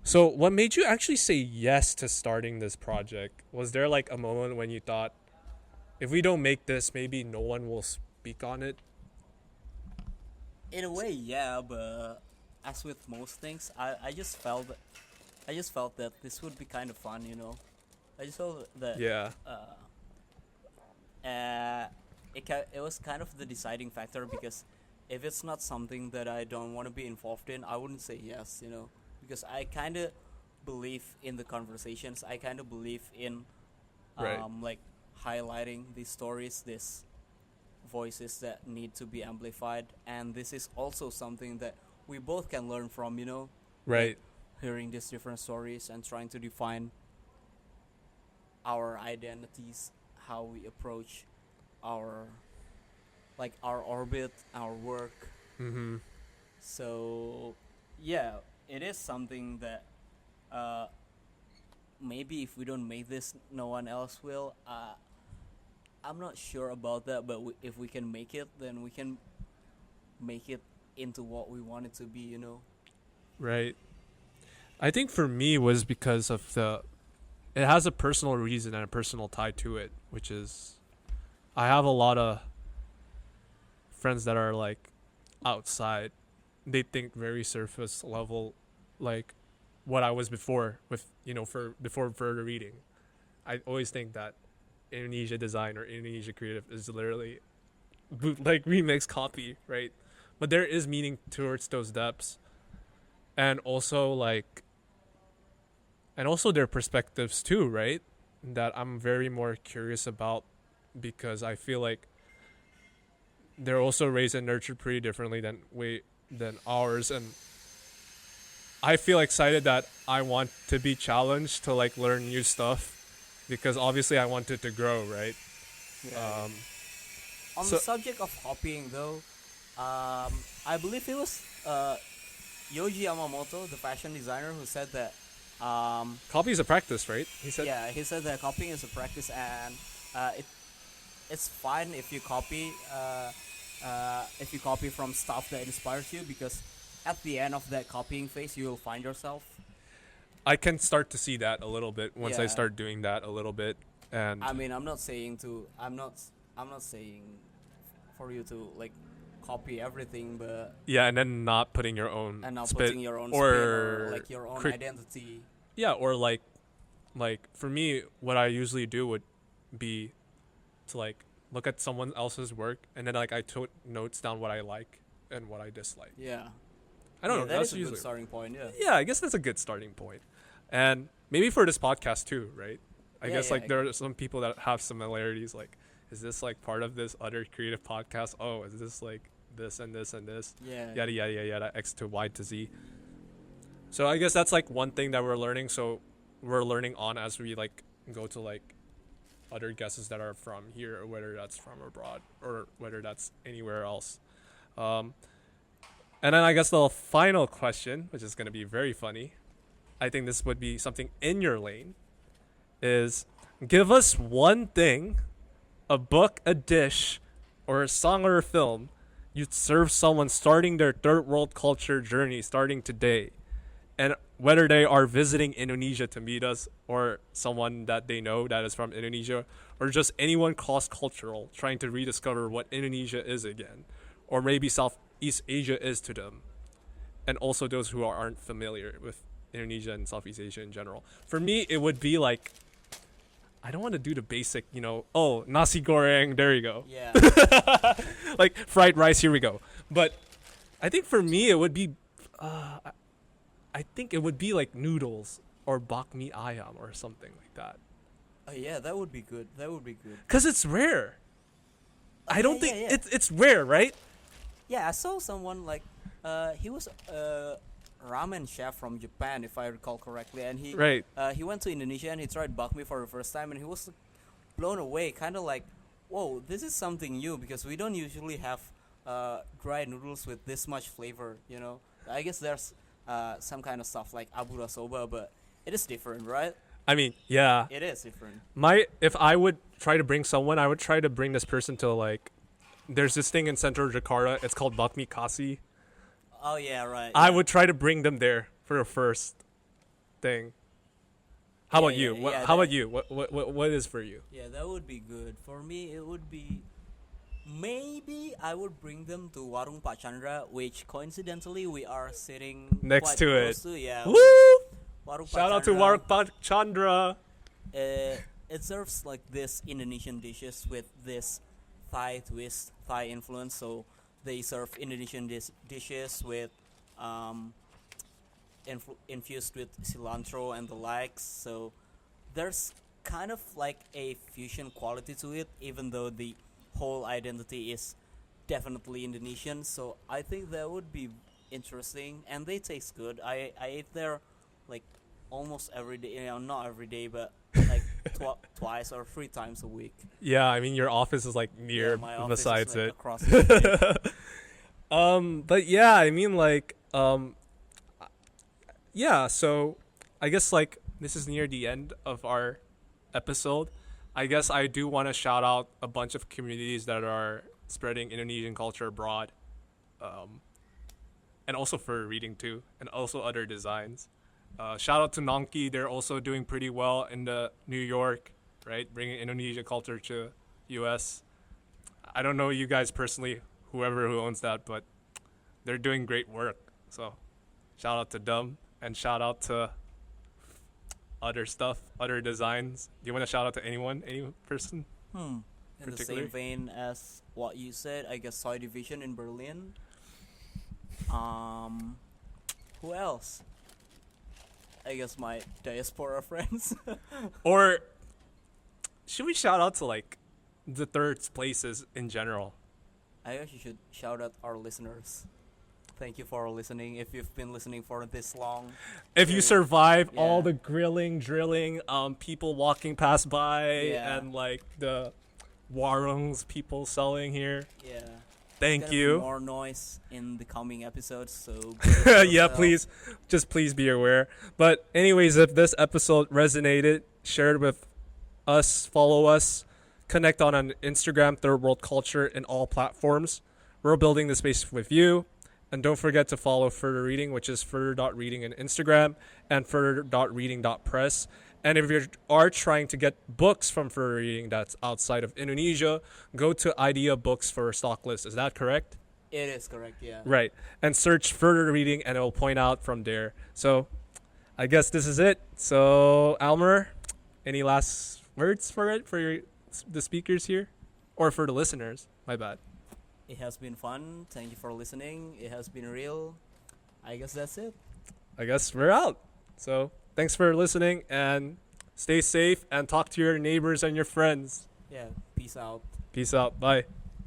So, what made you actually say yes to starting this project? Was there like a moment when you thought, if we don't make this, maybe no one will speak on it?
In a way, yeah, but as with most things, I just felt that this would be kind of fun, you know. I just felt that
Yeah.
it was kind of the deciding factor, because if it's not something that I don't want to be involved in, I wouldn't say yes, you know, because I kind of believe in the conversations. I kind of believe in
Right.
like highlighting these stories, these voices that need to be amplified, and this is also something that we both can learn from, you know,
Right.
hearing these different stories and trying to define our identities, how we approach our our orbit, our work.
Mm-hmm.
So yeah, it is something that maybe if we don't make this, no one else will. I'm not sure about that, but if we can make it, then we can make it into what we want it to be, you know.
Right. I think for me was because of it has a personal reason and a personal tie to it, which is I have a lot of friends that are like outside. They think very surface level, like what I was before with, before further reading. I always think that Indonesia design or Indonesia creative is literally bootleg remix copy, right? But there is meaning towards those depths, and also their perspectives too, right? That I'm very more curious about, because I feel like they're also raised and nurtured pretty differently than ours, and I feel excited that I want to be challenged to like learn new stuff, because obviously I want it to grow, right?
Yeah. On the subject of copying, though, I believe it was Yoji Yamamoto, the fashion designer, who said that.
Copy is a practice, right? He said.
Yeah, he said that copying is a practice, and it's fine if you copy from stuff that inspires you, because at the end of that copying phase, you will find yourself.
I can start to see that a little bit once I
Yeah.
start doing that a little bit, and
I mean, I'm not saying for you to like copy everything, but
yeah, and then not putting your own
and not
spit
putting your own
or
spin or like your own identity.
Yeah, or like for me, what I usually do would be to like look at someone else's work, and then like I took notes down what I like and what I dislike.
Yeah.
I don't know.
That
That's
is a
usually
good starting point. Yeah.
yeah. I guess that's a good starting point, and maybe for this podcast too, right? I
Yeah,
guess
yeah,
like there are some people that have similarities. Like, is this like part of this other creative podcast? Oh, is this like this and this and this.
Yeah.
Yada yada yada yada. X to Y to Z. So I guess that's like one thing that we're learning. So we're learning on as we like go to like other guesses that are from here, or whether that's from abroad, or whether that's anywhere else. And then I guess the final question, which is going to be very funny, I think this would be something in your lane, is give us one thing, a book, a dish, or a song or a film you'd serve someone starting their third world culture journey starting today. And whether they are visiting Indonesia to meet us, or someone that they know that is from Indonesia, or just anyone cross-cultural trying to rediscover what Indonesia is again, or maybe Southeast Asia is to them, and also those who aren't familiar with Indonesia and Southeast Asia in general. For me, it would be like, I don't want to do the basic, nasi goreng, there you go.
Yeah.
Like fried rice, here we go. But I think for me, it would be, I think it would be like noodles or bakmi ayam or something like that.
Yeah, that would be good. That would be good.
Because it's rare. I don't think
yeah.
it's rare, right?
Yeah, I saw someone like he was a ramen chef from Japan, if I recall correctly, and he went to Indonesia and he tried bakmi for the first time, and he was blown away, kind of like, whoa, this is something new, because we don't usually have dry noodles with this much flavor. I guess there's some kind of stuff like abura soba, but it is different, right?
I mean, yeah.
It is different.
If I would try to bring someone, I would try to bring this person to like, there's this thing in central Jakarta. It's called bakmi kasi.
Oh yeah, right.
I would try to bring them there for the first thing. How about you? How about you? What is for you?
Yeah, that would be good. For me, it would be, maybe I would bring them to Warung Pak Chandra, which coincidentally we are sitting
next
quite
to
close
it.
To, yeah.
Woo!
Warung
Shout out to
Chandra.
Warung Pak Chandra.
It serves like this Indonesian dishes with this Thai twist, Thai influence. So they serve Indonesian dishes with infused with cilantro and the likes. So there's kind of like a fusion quality to it, even though the whole identity is definitely Indonesian. So I think that would be interesting, and they taste good. I ate there like almost every day, not every day, but like twice or 3 times a week.
Yeah, I mean your office is like near
my office
besides
is, like,
it.
across the street.
But yeah, I mean like yeah, so I guess like this is near the end of our episode. I guess I do want to shout out a bunch of communities that are spreading Indonesian culture abroad, and also for reading too, and also other designs. Shout out to Nonki. They're also doing pretty well in the New York, right? Bringing Indonesian culture to U.S. I don't know you guys personally, whoever who owns that, but they're doing great work. So shout out to them, and shout out to other stuff, other designs. Do you want to shout out to any person?
In the same vein as what you said, I guess Soy Division in Berlin. Who else? I guess my diaspora friends.
Or should we shout out to like the third places in general?
I guess you should shout out our listeners. Thank you for listening. If you've been listening for this long,
if you survive all the grilling, drilling, people walking past by, and like the warungs people selling here.
Yeah.
Thank you.
More noise in the coming episodes, so
yeah, please be aware. But anyways, if this episode resonated, share it with us, follow us, connect on Instagram, Third World Culture, in all platforms. We're building the space with you. And don't forget to follow Further Reading, which is further.reading on Instagram and further.reading.press. And if you are trying to get books from Further Reading that's outside of Indonesia, go to Idea Books for a stock list. Is that correct?
It is correct, yeah.
Right. And search Further Reading, and it will point out from there. So I guess this is it. So, Almer, any last words for the speakers here? Or for the listeners? My bad.
It has been fun. Thank you for listening. It has been real. I guess that's it.
I guess we're out. So thanks for listening, and stay safe, and talk to your neighbors and your friends.
Yeah, peace out.
Peace out. Bye.